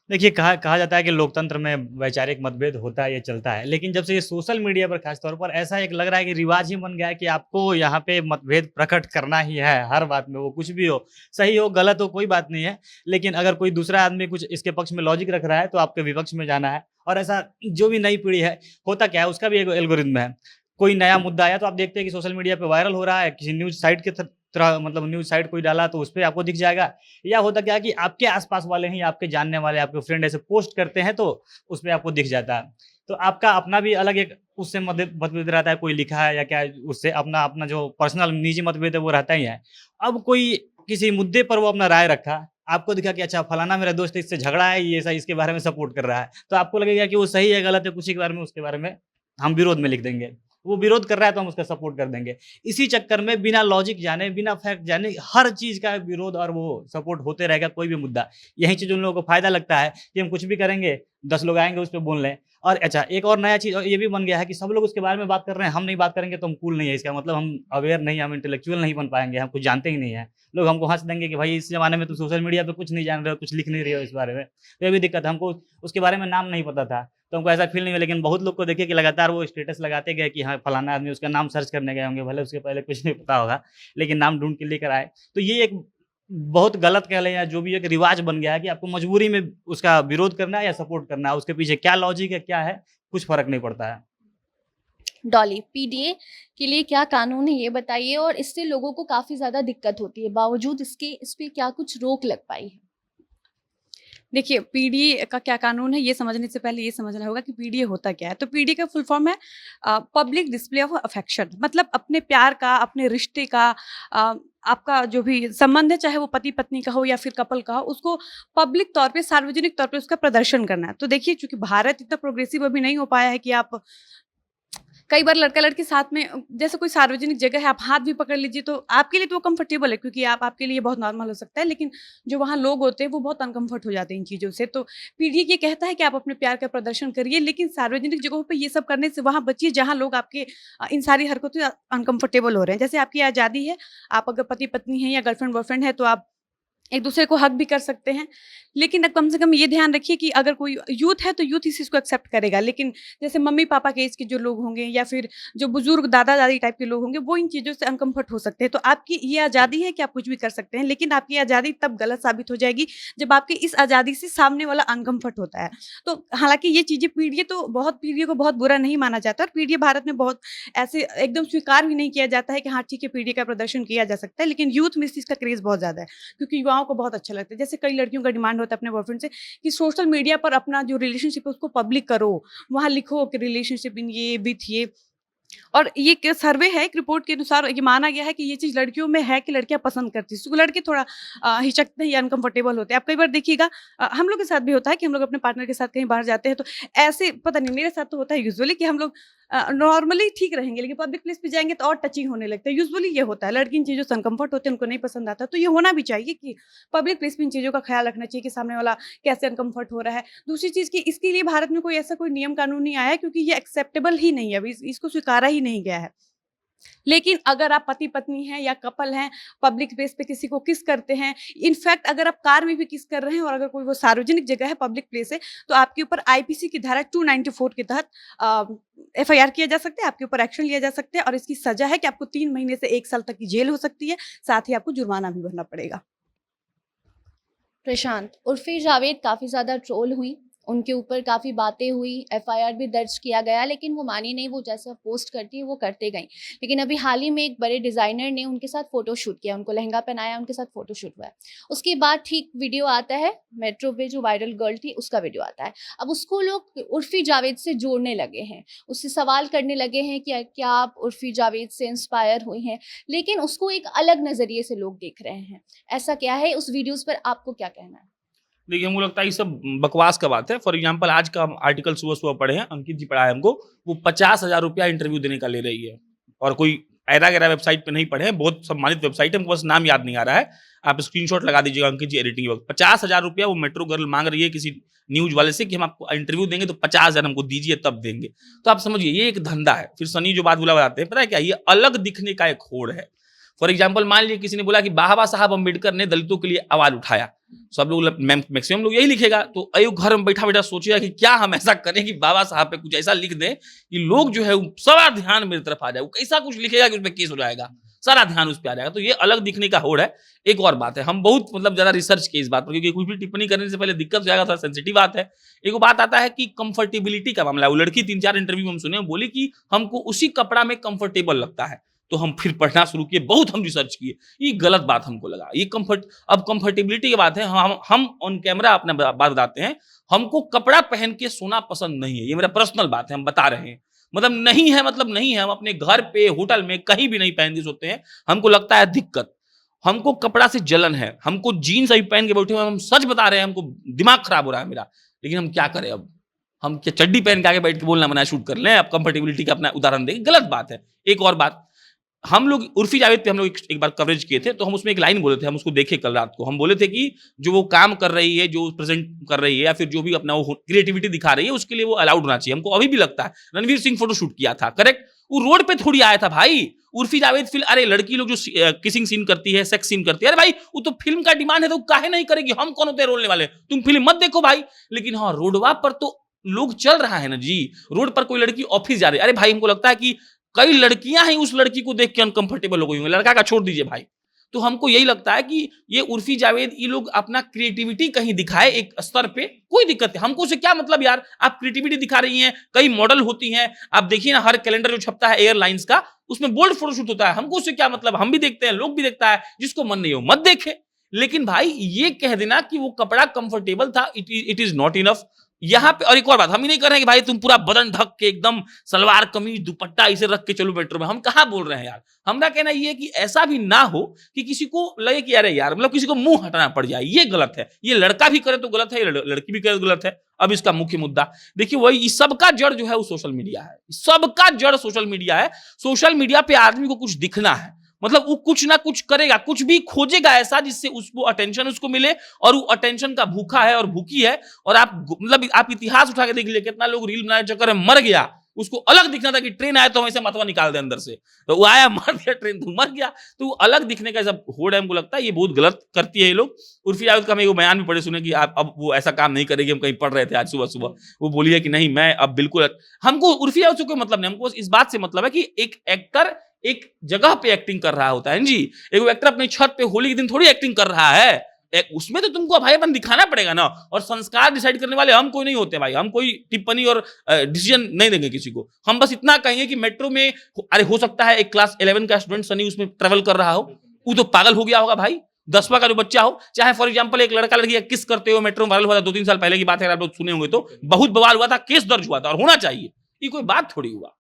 Speaker 4: देखिए, कहा जाता है कि लोकतंत्र में वैचारिक मतभेद होता है, ये चलता है। लेकिन जब से ये सोशल मीडिया पर खास तौर पर ऐसा एक लग रहा है कि रिवाज ही बन गया है कि आपको यहाँ पे मतभेद प्रकट करना ही है हर बात में, वो कुछ भी हो, सही हो गलत हो कोई बात नहीं है। लेकिन अगर कोई दूसरा आदमी कुछ इसके पक्ष में लॉजिक रख रहा है तो आपके विपक्ष में जाना है। और ऐसा जो भी नई पीढ़ी है, होता क्या है उसका भी एक एल्गोरिथम है। कोई नया मुद्दा आया तो आप देखते हैं कि सोशल मीडिया पे वायरल हो रहा है, किसी न्यूज साइट के तरह मतलब न्यूज साइट कोई डाला तो उस पर आपको दिख जाएगा। या होता क्या है कि आपके आसपास वाले ही, आपके जानने वाले, आपके फ्रेंड ऐसे पोस्ट करते हैं तो उस पर आपको दिख जाता है। तो आपका अपना भी अलग एक उससे मतभेद रहता है, कोई लिखा है या क्या, उससे अपना जो पर्सनल निजी मतभेद है वो रहता ही है। अब कोई किसी मुद्दे पर वो अपना राय रखा, आपको दिखा कि अच्छा फलाना मेरा दोस्त इससे झगड़ा है, ये इसके बारे में सपोर्ट कर रहा है, तो आपको लगेगा कि वो सही है गलत है, कुछ के बारे में उसके बारे में हम विरोध में लिख देंगे। वो विरोध कर रहा है तो हम उसका सपोर्ट कर देंगे। इसी चक्कर में बिना लॉजिक जाने, बिना फैक्ट जाने हर चीज का विरोध और वो सपोर्ट होते रहेगा, कोई भी मुद्दा। यही चीज उन लोगों को फायदा लगता है कि हम कुछ भी करेंगे 10 लोग आएंगे उस पर बोल लें। और अच्छा एक और नया चीज ये भी बन गया है कि सब लोग उसके बारे में बात कर रहे हैं, हम नहीं बात करेंगे तो हम कूल नहीं है। इसका मतलब हम अवेयर नहीं, हम इंटेलेक्चुअल नहीं बन पाएंगे, हम कुछ जानते ही नहीं है। लोग हमको हंस देंगे कि भाई इस जमाने में तुम सोशल मीडिया पे कुछ नहीं जान रहे हो, कुछ लिख नहीं रहे हो इस बारे में। तो ये भी दिक्कत है, हमको उसके बारे में नाम नहीं पता था तो हमको ऐसा फील नहीं हुआ। लेकिन बहुत लोग को देखिए कि लगातार वो स्टेटस लगाते गए कि हाँ फलाना आदमी, उसका नाम सर्च करने गए होंगे, भले उसके पहले कुछ नहीं पता होगा लेकिन नाम ढूंढ के लेकर आए। तो ये एक बहुत गलत कह लें या जो भी एक रिवाज बन गया है कि आपको मजबूरी में उसका विरोध करना है या सपोर्ट करना है, उसके पीछे क्या लॉजिक है क्या है कुछ फर्क नहीं पड़ता है।
Speaker 5: डॉली, पीडीए के लिए क्या कानून है ये बताइए, और इससे लोगों को काफी ज्यादा दिक्कत होती है, बावजूद इसके इस पे क्या कुछ रोक लग पाई है?
Speaker 3: देखिए, पीडीए का क्या कानून है, ये समझने से पहले ये समझना होगा कि पीडीए होता क्या है। तो पीडीए का फुल फॉर्म है पब्लिक डिस्प्ले ऑफ अफेक्शन, मतलब अपने प्यार का, अपने रिश्ते का, आपका जो भी संबंध है, चाहे वो पति पत्नी का हो या फिर कपल का हो, उसको पब्लिक तौर पे, सार्वजनिक तौर पे उसका प्रदर्शन करना है। तो देखिए, चूंकि भारत इतना प्रोग्रेसिव अभी नहीं हो पाया है कि आप कई बार लड़का लड़की साथ में जैसे कोई सार्वजनिक जगह है, आप हाथ भी पकड़ लीजिए, तो आपके लिए तो वो कंफर्टेबल है, क्योंकि आप आपके लिए बहुत नॉर्मल हो सकता है, लेकिन जो वहाँ लोग होते हैं वो बहुत अनकंफर्ट हो जाते हैं इन चीज़ों से। तो पीढ़ी ये कहता है कि आप अपने प्यार का प्रदर्शन करिए, लेकिन सार्वजनिक जगहों पे ये सब करने से वहाँ बचिए जहाँ लोग आपके इन सारी हरकतों से अनकंफर्टेबल हो रहे हैं। जैसे आपकी आज़ादी है, आप अगर पति पत्नी हैं या गर्लफ्रेंड बॉयफ्रेंड है, तो आप एक दूसरे को हक भी कर सकते हैं, लेकिन अब कम से कम ये ध्यान रखिए कि अगर कोई यूथ है तो यूथ इस चीज़ को एक्सेप्ट करेगा, लेकिन जैसे मम्मी पापा के एज के जो लोग होंगे या फिर जो बुजुर्ग दादा दादी टाइप के लोग होंगे, वो इन चीज़ों से अनकंफर्ट हो सकते हैं। तो आपकी ये आज़ादी है कि आप कुछ भी कर सकते हैं, लेकिन आपकी आज़ादी तब गलत साबित हो जाएगी जब आपकी इस आज़ादी से सामने वाला अनकंफर्ट होता है। तो हालांकि ये चीज़ें पीढ़ी तो बहुत पीढ़ी को बहुत बुरा नहीं माना जाता, और पीढ़ी भारत में बहुत ऐसे एकदम स्वीकार भी नहीं किया जाता है कि हाँ ठीक है, पीढ़ी का प्रदर्शन किया जा सकता है, लेकिन यूथ में इस चीज़ का क्रेज बहुत ज़्यादा है, क्योंकि युवाओं को बहुत अच्छा लगता है। जैसे कई लड़कियों का डिमांड होता है अपने बॉयफ्रेंड से कि सोशल मीडिया पर अपना जो रिलेशनशिप है उसको पब्लिक करो, वहाँ लिखो कि रिलेशनशिप इन ये विथ ये। और ये एक सर्वे है, एक रिपोर्ट के अनुसार ये माना गया है कि ये चीज़ लड़कियों में है कि लड़कियां पसंद करती हैं। तो लड़के थोड़ा हिचकते हैं या अनकंफर्टेबल होते हैं। आप कई बार देखिएगा, हम लोग के साथ भी होता है कि हम लोग अपने पार्टनर के साथ कहीं बाहर जाते हैं, तो ऐसे पता नहीं, मेरे साथ तो होता है यूजुअली कि हम लोग नॉर्मली ठीक रहेंगे, लेकिन पब्लिक प्लेस पे जाएंगे तो और टचिंग होने लगता है। यूजुअली ये होता है, लड़की इन चीज़ों से अनकंफर्ट होते हैं, उनको नहीं पसंद आता। तो ये होना भी चाहिए कि पब्लिक प्लेस पे इन चीज़ों का ख्याल रखना चाहिए कि सामने वाला कैसे अनकंफर्ट हो रहा है। दूसरी चीज़ की इसके लिए भारत में कोई ऐसा कोई नियम कानून नहीं आया है, क्योंकि ये एक्सेप्टेबल ही नहीं है, अभी इसको स्वीकारा ही नहीं गया है। लेकिन अगर आप पति पत्नी हैं या कपल हैं, पब्लिक प्लेस पे किसी को किस करते हैं, इनफैक्ट अगर आप कार में भी किस कर रहे हैं और अगर कोई वो सार्वजनिक जगह है, पब्लिक प्लेस है, तो आपके ऊपर आईपीसी की धारा 294 के तहत एफआईआर किया जा सकता है, आपके ऊपर एक्शन लिया जा सकता है, और इसकी सजा है कि आपको 3 महीने से 1 साल तक की जेल हो सकती है, साथ ही आपको जुर्माना भी भरना पड़ेगा।
Speaker 5: प्रशांत, उर्फी जावेद काफ़ी ज़्यादा ट्रोल हुई, उनके ऊपर काफ़ी बातें हुई, एफआईआर भी दर्ज किया गया, लेकिन वो मानी नहीं, वो जैसा पोस्ट करती है वो करते गई। लेकिन अभी हाल ही में एक बड़े डिज़ाइनर ने उनके साथ फ़ोटो शूट किया, उनको लहंगा पहनाया, उनके साथ फ़ोटो शूट हुआ है। उसके बाद ठीक वीडियो आता है, मेट्रो पे जो वायरल गर्ल थी उसका वीडियो आता है। अब उसको लोग उर्फी जावेद से जोड़ने लगे हैं, उससे सवाल करने लगे हैं कि क्या आप उर्फी जावेद से इंस्पायर हुई हैं, लेकिन उसको एक अलग नज़रिए से लोग देख रहे हैं। ऐसा क्या है, उस वीडियोज़ पर आपको क्या कहना है?
Speaker 1: देखिए, हमको लगता है ये सब बकवास का बात है। फॉर एग्जांपल, आज का आर्टिकल सुबह सुबह पढ़े हैं, अंकित जी पढ़ा है हमको, वो 50,000 रुपया इंटरव्यू देने का ले रही है, और कोई ऐरा गैरा वेबसाइट पे नहीं पढ़े हैं, बहुत सम्मानित वेबसाइट है, हमको बस नाम याद नहीं आ रहा है, आप स्क्रीनशॉट लगा दीजिएगा अंकित जी एडिटिंग वक्त। 50,000 रुपया वो मेट्रो गर्ल मांग रही है किसी न्यूज वाले से कि हम आपको इंटरव्यू देंगे तो 50,000 हमको दीजिए तब देंगे। तो आप समझिए ये एक धंधा है। फिर सनी जो बात बुलाते हैं, पता है क्या, ये अलग दिखने का एक होड़ है। फॉर एग्जाम्पल, मान लीजिए किसी ने बोला कि बाबा साहब अम्बेडकर ने दलितों के लिए आवाज उठाया, सब लोग मैक्सिमम लोग यही लिखेगा, तो अयो घर में बैठा बैठा सोचेगा कि क्या हम ऐसा करें कि बाबा साहब पे कुछ ऐसा लिख दें कि लोग जो है सारा ध्यान मेरी तरफ आ जाए। वो कैसा कुछ लिखेगा कि उस पर केस हो जाएगा, सारा ध्यान उस पर आ जाएगा। तो ये अलग दिखने का होड़ है। एक और बात है, हम बहुत ज्यादा रिसर्च किए इस बात पर, क्योंकि कुछ भी टिप्पणी करने से पहले दिक्कत हो जाएगा, थोड़ा सेंसिटिव बात है। एक बात आता है कि कंफर्टेबिलिटी का मामला है। वो लड़की 3-4 इंटरव्यू हम सुने, बोली कि हमको उसी कपड़ा में कंफर्टेबल लगता है। तो हम फिर पढ़ना शुरू किए, बहुत हम रिसर्च किए, ये गलत बात हमको लगा। ये अब कंफर्टेबिलिटी की बात है, हम ऑन कैमरा अपना बात बताते हैं, हमको कपड़ा पहन के सोना पसंद नहीं है, ये मेरा पर्सनल बात है, हम बता रहे हैं। मतलब नहीं है, मतलब नहीं है, हम अपने घर पे, होटल में, कहीं भी नहीं पहन के सोते हैं। हमको लगता है दिक्कत, हमको कपड़ा से जलन है, हमको जीन्स अभी पहन के बैठे हुए, हम सच बता रहे हैं, हमको दिमाग खराब हो रहा है मेरा, लेकिन हम क्या करें। अब हम क्या चड्डी पहन के आगे बैठ के बोलना मना शूट कर लें, अब कंफर्टेबिलिटी का अपना उदाहरण दें, गलत बात है। एक और बात, हम लोग उर्फी जावेद पे हम लोग एक बार कवरेज किए थे, तो हम उसमें एक लाइन बोले थे, हम उसको देखे कल रात को, हम बोले थे कि जो वो काम कर रही है, जो प्रेजेंट कर रही है, या फिर जो भी अपना वो क्रिएटिविटी दिखा रही है, उसके लिए वो अलाउड होना चाहिए। हमको अभी भी लगता है रणवीर सिंह फोटो शूट किया था, करेक्ट, वो रोड पे थोड़ी आया था भाई। उर्फी जावेद फिल्म, अरे लड़की लोग जो किसिंग सीन करती है, सेक्स सीन करती है, अरे भाई वो तो फिल्म का डिमांड है, तो काहे नहीं करेगी, हम कौन होते हैं रोलने वाले, तुम फिल्म मत देखो भाई। लेकिन हाँ, रोडवा पर तो लोग चल रहा है ना जी, रोड पर कोई लड़की ऑफिस जा रही है, अरे भाई हमको लगता है कि कई लड़कियां हैं उस लड़की को देख के अनकंफर्टेबल हो गई होंगी, लड़का का छोड़ दीजिए भाई। तो हमको यही लगता है कि ये उर्फी जावेद, ये लोग अपना क्रिएटिविटी कहीं दिखाए एक स्तर पे, कोई दिक्कत है, हमको से क्या मतलब यार, आप क्रिएटिविटी दिखा रही हैं, कई मॉडल होती हैं, आप देखिए ना हर कैलेंडर जो छपता है एयरलाइंस का, उसमें बोल्ड फोटोशूट होता है, हमको उससे क्या मतलब, हम भी देखते हैं, लोग भी देखता है, जिसको मन नहीं हो मत देखे। लेकिन भाई ये कह देना कि वो कपड़ा कंफर्टेबल था, इट इज नॉट इनफ। यहाँ पे और एक और बात, हम ही नहीं कर रहे हैं कि भाई तुम पूरा बदन ढक के एकदम सलवार कमीज दुपट्टा इसे रख के चलो मेट्रो में, हम कहाँ बोल रहे हैं यार। हमारा कहना ये है कि ऐसा भी ना हो कि किसी को लगे कि अरे यार मतलब किसी को मुंह हटाना पड़ जाए, ये गलत है। ये लड़का भी करे तो गलत है, ये लड़की भी करे तो गलत है। अब इसका मुख्य मुद्दा देखिए, वही इस सबका जड़ जो है वो सोशल मीडिया है। सबका जड़ सोशल मीडिया है। सोशल मीडिया पे आदमी को कुछ दिखना है, मतलब वो कुछ ना कुछ करेगा, कुछ भी खोजेगा ऐसा जिससे उसको अटेंशन उसको मिले, और वो अटेंशन का भूखा है और भूखी है। और आप मतलब आप इतिहास उठा के देख लीजिए, कितना लोग रील बनाने के चक्कर में मर गया। उसको अलग दिखना था कि ट्रेन आया तो हम ऐसे मतवा निकाल दे अंदर से, तो वो आया मर गया, ट्रेन तो मर गया। तो वो अलग दिखने का सब होड़ है, हमको लगता है ये बहुत गलत करती है ये लोग। उर्फी जावेद का हमें वो बयान भी पढ़े सुने कि आप अब वो ऐसा काम नहीं करेगी। हम कहीं पढ़ रहे थे आज सुबह सुबह, वो बोली है कि नहीं मैं अब बिल्कुल, हमको उर्फी जावेद से कोई मतलब नहीं, हमको इस बात से मतलब है कि एक एक्टर एक जगह पे एक्टिंग कर रहा होता है जी। एक एक्टर अपनी छत पे होली के दिन थोड़ी एक्टिंग कर रहा है, उसमें तो तुमको भाई अपन दिखाना पड़ेगा ना। और संस्कार डिसाइड करने वाले हम कोई नहीं होते भाई, हम कोई टिप्पणी और डिसीजन नहीं देंगे किसी को। हम बस इतना कहेंगे कि मेट्रो में अरे हो सकता है एक क्लास 11 का स्टूडेंट सनी उसमें ट्रेवल कर रहा हो, वो तो पागल हो गया होगा भाई। 10वां का जो बच्चा हो, चाहे फॉर एग्जांपल एक लड़का लड़की किस करते हो मेट्रो में वायरल हुआ था 2-3 साल पहले की बात है, आप लोग सुने होंगे तो बहुत बवाल हुआ था, केस दर्ज हुआ था, और होना चाहिए, ये कोई बात थोड़ी हुआ।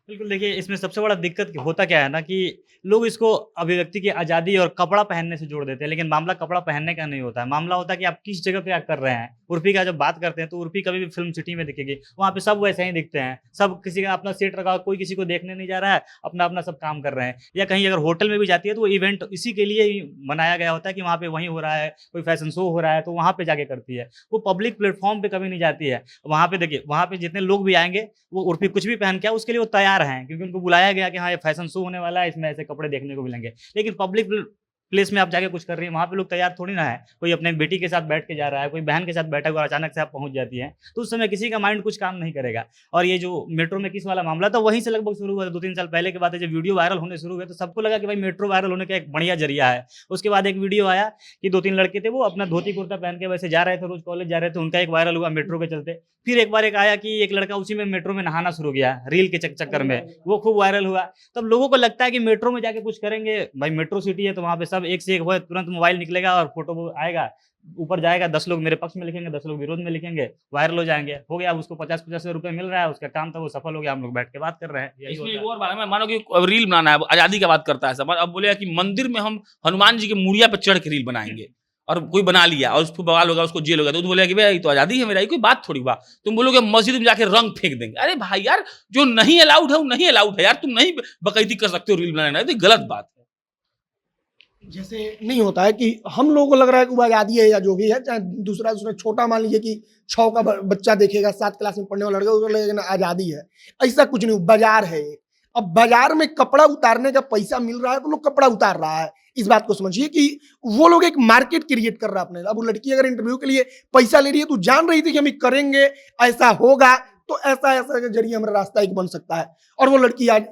Speaker 4: बिल्कुल, देखिए इसमें सबसे बड़ा दिक्कत होता क्या है ना कि लोग इसको अभिव्यक्ति की आज़ादी और कपड़ा पहनने से जोड़ देते हैं, लेकिन मामला कपड़ा पहनने का नहीं होता है। मामला होता है कि आप किस जगह पे आप कर रहे हैं। उर्फी का जब बात करते हैं तो उर्फी कभी भी फिल्म सिटी में दिखेगी, वहाँ पे सब वैसे ही दिखते हैं, सब किसी का अपना सीट रखा, कोई किसी को देखने नहीं जा रहा है, अपना अपना सब काम कर रहे हैं। या कहीं अगर होटल में भी जाती है तो वो इवेंट इसी के लिए ही बनाया गया होता है कि वहाँ पे वहीं हो रहा है, कोई फैशन शो हो रहा है तो वहाँ पे जाके करती है। वो पब्लिक प्लेटफॉर्म पे कभी नहीं जाती है। वहाँ पे देखिए, वहाँ पे जितने लोग भी आएंगे वो उर्फी कुछ भी पहन के आए उसके लिए वो तैयार हैं, क्योंकि उनको बुलाया गया कि हाँ ये फैशन शो होने वाला है, इसमें ऐसे कपड़े देखने को मिलेंगे। लेकिन पब्लिक प्लेस में आप जाके कुछ कर रही है, वहाँ पे लोग तैयार थोड़ी ना है। कोई अपने बेटी के साथ बैठ के जा रहा है, कोई बहन के साथ बैठा हुआ, अचानक से आप पहुंच जाती है तो उस समय किसी का माइंड कुछ काम नहीं करेगा। और ये जो मेट्रो में किस वाला मामला था वहीं से लगभग शुरू हुआ था, 2-3 साल पहले के बाद जब वीडियो वायरल होने शुरू हुए तो सबको लगा कि भाई मेट्रो वायरल होने का एक बढ़िया जरिया है। उसके बाद एक वीडियो आया कि 2-3 लड़के थे, वो अपना धोती कुर्ता पहन के वैसे जा रहे थे, रोज कॉलेज जा रहे थे, उनका एक वायरल हुआ मेट्रो के चलते। फिर एक बार एक आया कि एक लड़का उसी में मेट्रो में नहाना शुरू किया रील के चक्कर में, वो खूब वायरल हुआ। तब लोगों को लगता है कि मेट्रो में जाके कुछ करेंगे, भाई मेट्रो सिटी है तो वहाँ पे सब एक से एक हो, तुरंत मोबाइल निकलेगा और फोटो आएगा, ऊपर जाएगा, 10 लोग मेरे पक्ष में लिखेंगे, 10 लोग विरोध में लिखेंगे, वायरल हो जाएंगे, हो गया। उसको 50-50 रुपए मिल रहा है, उसका काम था वो सफल हो गया, हम लोग बैठ के बात कर रहे हैं।
Speaker 1: इसमें एक और बात है, मानो कि रील बनाना है, आजादी का बात करता है सब, अब बोलेगा कि मंदिर में हम हनुमान जी के मूड़िया पे चढ़ के रील बनाएंगे, और कोई बना लिया और उसको बवाल होगा, उसको जेल होगा, तो बोलेगा कि भाई तो आजादी है मेरा, ये कोई बात थोड़ी हुआ। तुम बोलोगे मस्जिद में जाके रंग फेंक देंगे, अरे भाई यार जो नहीं अलाउड है वो नहीं अलाउड है यार, तुम नहीं बकैती कर सकते हो रील बनाना, तो गलत बात है।
Speaker 2: जैसे नहीं होता है कि हम लोगों को लग रहा है कि वो आज़ादी है या जो भी है, चाहे दूसरा छोटा मान लीजिए कि 6 का बच्चा देखेगा, 7 क्लास में पढ़ने वाला लड़का, उसको लगेगा ना आज़ादी है। ऐसा कुछ नहीं, बाजार है। अब बाजार में कपड़ा उतारने का पैसा मिल रहा है तो लोग कपड़ा उतार रहा है। इस बात को समझिए कि वो लोग एक मार्केट क्रिएट कर रहा है अपने। अब वो लड़की अगर इंटरव्यू के लिए पैसा ले रही है तो जान रही थी कि हम करेंगे, ऐसा होगा, तो ऐसा ऐसा के जरिए हमारा रास्ता एक बन सकता है। और वो लड़की आज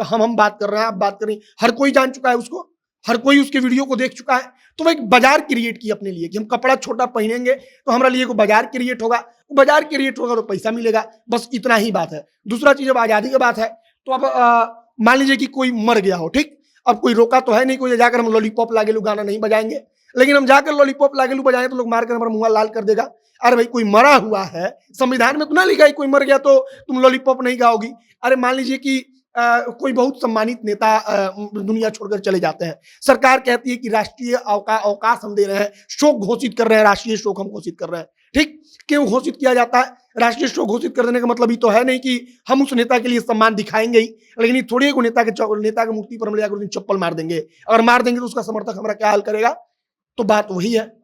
Speaker 2: हम बात कर रहे हैं, आप बात कर रही, हर कोई जान चुका है उसको, हर कोई उसके वीडियो को देख चुका है। तो वो एक बाजार क्रिएट की अपने लिए कि हम कपड़ा छोटा पहनेंगे तो हमारे लिए कोई बाजार क्रिएट होगा, बाजार क्रिएट होगा तो पैसा मिलेगा, बस इतना ही बात है। दूसरा चीज, अब आज़ादी की बात है तो अब मान लीजिए कि कोई मर गया हो, ठीक, अब कोई रोका तो है नहीं, कोई जाकर हम लॉलीपॉप लागेलू गाना नहीं बजाएंगे, लेकिन हम जाकर लॉलीपॉप लागेलू बजाएंगे तो लोग मारकर हमारा मुंह लाल कर देगा। अरे भाई कोई मरा हुआ है, संविधान में तो ना लिखा है कोई मर गया तो तुम लॉलीपॉप नहीं गाओगी। अरे मान लीजिए कि कोई बहुत सम्मानित नेता दुनिया छोड़कर चले जाते हैं, सरकार कहती है कि राष्ट्रीय अवकाश हम दे रहे हैं, शोक घोषित कर रहे हैं, राष्ट्रीय शोक हम घोषित कर रहे हैं, ठीक, क्यों घोषित किया जाता है? राष्ट्रीय शोक घोषित कर देने का मतलब ये तो है नहीं कि हम उस नेता के लिए सम्मान दिखाएंगे ही, लेकिन ये थोड़ी है नेता के मूर्ति पर हम ले जाकर चप्पल मार देंगे। अगर मार देंगे तो उसका समर्थक हमारा क्या हाल करेगा? तो बात वही है।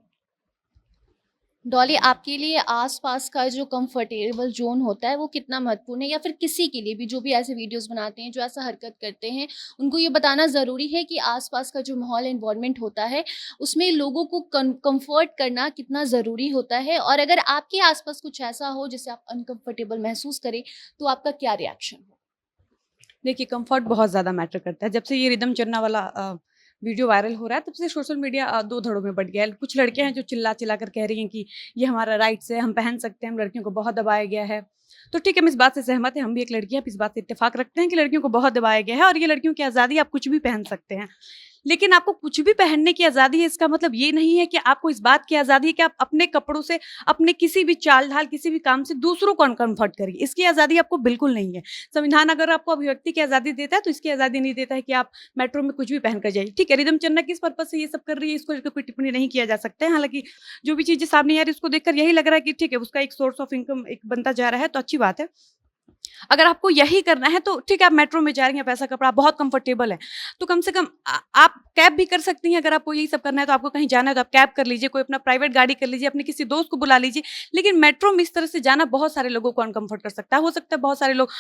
Speaker 5: डॉली, आपके लिए आसपास का जो कंफर्टेबल जोन होता है वो कितना महत्वपूर्ण है, या फिर किसी के लिए भी जो भी ऐसे वीडियोस बनाते हैं, जो ऐसा हरकत करते हैं, उनको ये बताना ज़रूरी है कि आसपास का जो माहौल एनवायरनमेंट होता है उसमें लोगों को कंफर्ट करना कितना ज़रूरी होता है, और अगर आपके आसपास कुछ ऐसा हो जिससे आप अनकंफर्टेबल महसूस करें तो आपका क्या रिएक्शन हो?
Speaker 3: देखिए, कंफर्ट बहुत ज़्यादा मैटर करता है। जब से ये रिदम चन्ना वाला वीडियो वायरल हो रहा है तब से सोशल मीडिया 2 धड़ों में बट गया है। कुछ लड़कियां हैं जो चिल्ला चिल्ला कर कह रही हैं कि ये हमारा राइट्स है, हम पहन सकते हैं, हम लड़कियों को बहुत दबाया गया है। तो ठीक है, हम इस बात से सहमत हैं, हम भी एक लड़की हैं, इस बात से इत्तेफाक रखते हैं कि लड़कियों को बहुत दबाया गया है और ये लड़कियों की आज़ादी, आप कुछ भी पहन सकते हैं। लेकिन आपको कुछ भी पहनने की आज़ादी है, इसका मतलब ये नहीं है कि आपको इस बात की आज़ादी है कि आप अपने कपड़ों से, अपने किसी भी चाल-ढाल, किसी भी काम से दूसरों को अनकम्फर्ट करिए। इसकी आज़ादी आपको बिल्कुल नहीं है। संविधान अगर आपको अभिव्यक्ति की आज़ादी देता है, तो इसकी आज़ादी नहीं देता है कि आप मेट्रो में कुछ भी पहन कर जाइए। ठीक है, रिदम चन्ना किस पर्पज़ से ये सब कर रही है, इसको लेकर कोई टिप्पणी नहीं किया जा सकता है। हालाँकि जो भी चीज़ें सामने आ रही है, उसको देखकर यही लग रहा है कि ठीक है, उसका एक सोर्स ऑफ इनकम एक बनता जा रहा है, तो अच्छी बात है। अगर आपको यही करना है तो ठीक है, आप मेट्रो में जा रही हैं, पैसा कपड़ा बहुत कंफर्टेबल है, तो कम से कम आप कैब भी कर सकती हैं। अगर आपको यही सब करना है, तो आपको कहीं जाना है तो आप कैब कर लीजिए, कोई अपना प्राइवेट गाड़ी कर लीजिए, अपने किसी दोस्त को बुला लीजिए। लेकिन मेट्रो में इस तरह से जाना बहुत सारे लोगों को अनकम्फर्ट कर सकता है। हो सकता है बहुत सारे लोग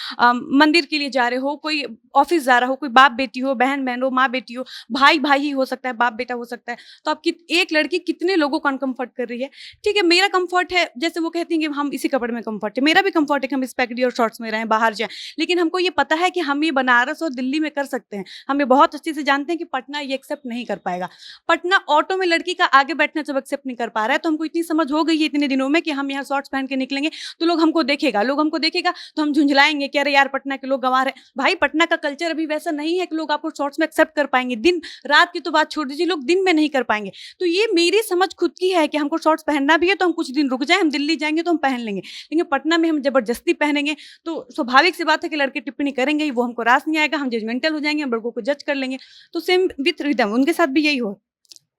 Speaker 3: मंदिर के लिए जा रहे हो, कोई ऑफिस जा रहा हो, कोई बाप बेटी हो, बहन बहन हो, माँ बेटी हो, भाई भाई ही हो सकता है, बाप बेटा हो सकता है। तो आप एक लड़की कितने लोगों को अनकम्फर्ट कर रही है। ठीक है, मेरा कंफर्ट है, जैसे वो कहती हैं कि हम इसी कपड़े में कंफर्ट है, मेरा भी कंफर्ट है कि हम स्पेगडी और शॉर्ट्स में रहें, बाहर जाएं। लेकिन हमको ये पता है कि हम ये बनारस और दिल्ली में कर सकते हैं। हम ये बहुत अच्छे से जानते हैं कि पटना ये एक्सेप्ट नहीं कर पाएगा। पटना ऑटो में लड़की का आगे बैठना जब एक्सेप्ट नहीं कर पा रहा है, तो हमको इतनी समझ हो गई है इतने दिनों में कि हम यहाँ शॉर्ट्स पहन के निकलेंगे तो लोग हमको देखेगा, तो हम झुंझलाएंगे कि अरे यार पटना के लोग गंवार है। भाई, पटना का कल्चर अभी वैसा नहीं है कि लोग आपको शॉर्ट्स में एक्सेप्ट कर पाएंगे। दिन रात की तो बात छोड़ दीजिए, लोग दिन में नहीं कर पाएंगे। तो ये मेरी समझ खुद की है कि हमको शॉर्ट्स पहनना भी है तो हम कुछ दिन रुक जाए, हम दिल्ली जाएंगे तो हम पहन लेंगे। लेकिन पटना में हम जबरदस्ती पहनेंगे तो स्वाभाविक सी बात है कि लड़के टिप्पणी करेंगे ही, वो हमको रास नहीं आएगा, हम जजमेंटल हो जाएंगे, हम लोगों को जज कर लेंगे। तो सेम विथ रिदम, उनके साथ भी यही हो।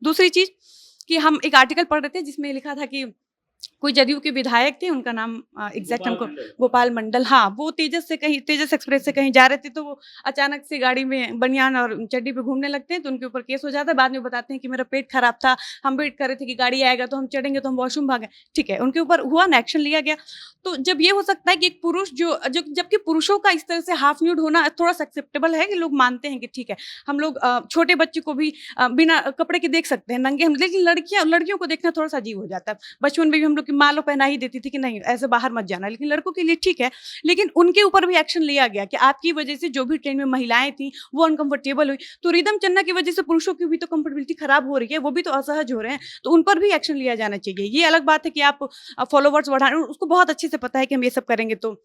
Speaker 3: दूसरी चीज कि हम एक आर्टिकल पढ़ रहे थे जिसमें लिखा था कि कोई जदयू के विधायक थे, उनका नाम एग्जैक्ट हमको गोपाल मंडल, हाँ, वो तेजस एक्सप्रेस से कहीं जा रहे थे, तो वो अचानक से गाड़ी में बनियान और चड्डी पे घूमने लगते हैं, तो उनके ऊपर केस हो जाता है। बाद में बताते हैं कि मेरा पेट खराब था, हम वेट कर रहे थे कि गाड़ी आएगा तो हम चढ़ेंगे, तो हम वॉशरूम भागे। ठीक है, उनके ऊपर हुआ ना, एक्शन लिया गया। तो जब ये हो सकता है कि एक पुरुष जबकि पुरुषों का इस तरह से हाफ न्यूड होना थोड़ा सा एक्सेप्टेबल है कि लोग मानते हैं कि ठीक है, हम लोग छोटे बच्चे को भी बिना कपड़े के देख सकते हैं, नंगे हम। लेकिन लड़कियों को देखना थोड़ा सा अजीब हो जाता है। बचपन में भी हम लोग की माँ लोग पहना ही देती थी कि नहीं ऐसे बाहर मत जाना, लेकिन लड़कों के लिए ठीक है। लेकिन उनके ऊपर भी एक्शन लिया गया कि आपकी वजह से जो भी ट्रेन में महिलाएं थी वो अनकंफर्टेबल हुई। तो रिदम चन्ना की वजह से पुरुषों की भी तो कंफर्टेबिलिटी खराब हो रही है, वो भी तो असहज हो रहे हैं, तो उन पर भी एक्शन लिया जाना चाहिए। ये अलग बात है कि आप फॉलोवर्स बढ़ाने, उसको बहुत अच्छे से पता है कि हम ये सब करेंगे तो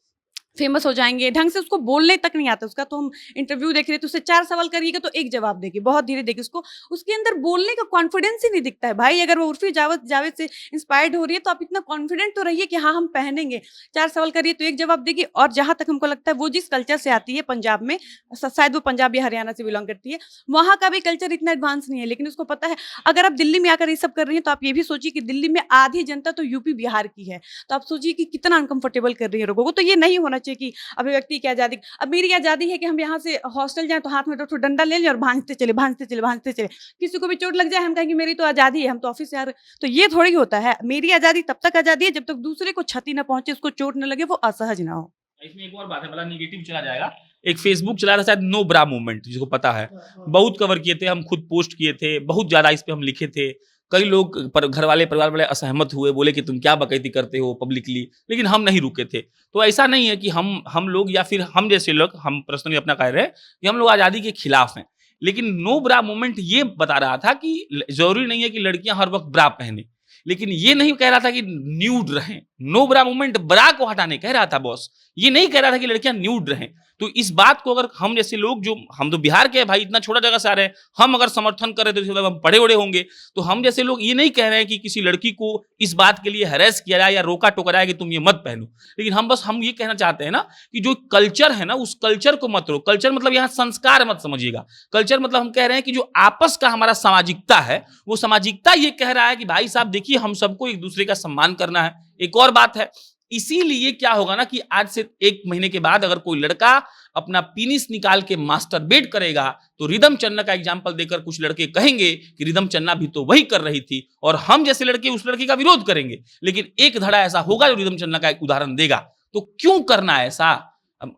Speaker 3: फेमस हो जाएंगे, ढंग से उसको बोलने तक नहीं आता उसका। तो हम इंटरव्यू देख रहे थे, उससे 4 सवाल करिएगा तो एक जवाब देगी, बहुत धीरे देगी, उसके अंदर बोलने का कॉन्फिडेंस ही नहीं दिखता है। भाई, अगर वो उर्फी जावेद से इंस्पायर्ड हो रही है तो आप इतना कॉन्फिडेंट तो रहिए कि हाँ हम पहनेंगे। 4 सवाल करिए तो एक जवाब देगी। और जहां तक हमको लगता है वो जिस कल्चर से आती है, पंजाब में, शायद वो पंजाब या हरियाणा से बिलोंग करती है, वहां का भी कल्चर इतना एडवांस नहीं है। लेकिन उसको पता है अगर आप दिल्ली में आकर ये सब कर रही है तो आप ये भी सोचिए कि दिल्ली में आधी जनता तो यूपी बिहार की है, तो आप सोचिए कि कितना अनकंफर्टेबल कर रही है लोगों को। तो ये नहीं होना चाहिए कि अभिव्यक्ति की आजादी। अब मेरी आजादी है कि हम यहाँ से हॉस्टल जाएं तो हाथ में तो डंडा ले लें और भांजते चले। किसी को भी चोट लग जाए हम कहेंगे मेरी तो आजादी है, हम तो ऑफिस से आ रहे। तो ये थोड़ी होता है। मेरी आजादी तब तक आजादी है जब तक दूसरे को क्षति न पहुंचे, उसको चोट न लगे, वो असहज ना हो।
Speaker 1: इसमें एक और बात है, बड़ा नेगेटिव चला जाएगा। एक फेसबुक चला था शायद, नो ब्रा मूवमेंट, जिसको पता है, बहुत कवर किए थे, हम खुद पोस्ट किए थे, बहुत ज्यादा इस पे हम लिखे थे। कई लोग घर वाले परिवार वाले असहमत हुए, बोले कि तुम क्या बकैती करते हो पब्लिकली, लेकिन हम नहीं रुके थे। तो ऐसा नहीं है कि हम लोग या फिर हम जैसे लोग, हम पर्सनली अपना कह रहे हैं कि हम लोग आज़ादी के खिलाफ हैं, लेकिन नो ब्रा मूवमेंट ये बता रहा था कि जरूरी नहीं है कि लड़कियां हर वक्त ब्रा पहने, लेकिन ये नहीं कह रहा था कि न्यूड रहें। नो ब्रा मूवमेंट ब्रा को हटाने कह रहा था बॉस, ये नहीं कह रहा था कि लड़कियां न्यूड रहें। तो इस बात को अगर हम जैसे लोग, जो हम तो बिहार के भाई, इतना छोटा जगह से आ रहे हैं, हम अगर समर्थन कर रहे तो हम पढ़े ओढ़े होंगे। तो हम जैसे लोग ये नहीं कह रहे हैं कि किसी लड़की को इस बात के लिए हैरेस किया जाए या रोका टोका जाए कि तुम ये मत पहनो, लेकिन हम ये कहना चाहते हैं ना कि जो कल्चर है ना, उस कल्चर को मत रोको। कल्चर मतलब यहाँ संस्कार मत समझिएगा। कल्चर मतलब हम कह रहे हैं कि जो आपस का हमारा सामाजिकता है, वो सामाजिकता ये कह रहा है कि भाई साहब देखिए, हम सबको एक दूसरे का सम्मान करना है। एक और बात है, इसीलिए क्या होगा ना कि आज से 1 महीने के बाद अगर कोई लड़का अपना पीनिस निकाल के मास्टरबेट करेगा तो रिदम चन्ना का एग्जाम्पल देकर कुछ लड़के कहेंगे कि रिदम चन्ना भी तो वही कर रही थी, और हम जैसे लड़के उस लड़के का विरोध करेंगे। लेकिन एक धड़ा ऐसा होगा जो रिदम चन्ना का एक उदाहरण देगा। तो क्यों करना है ऐसा?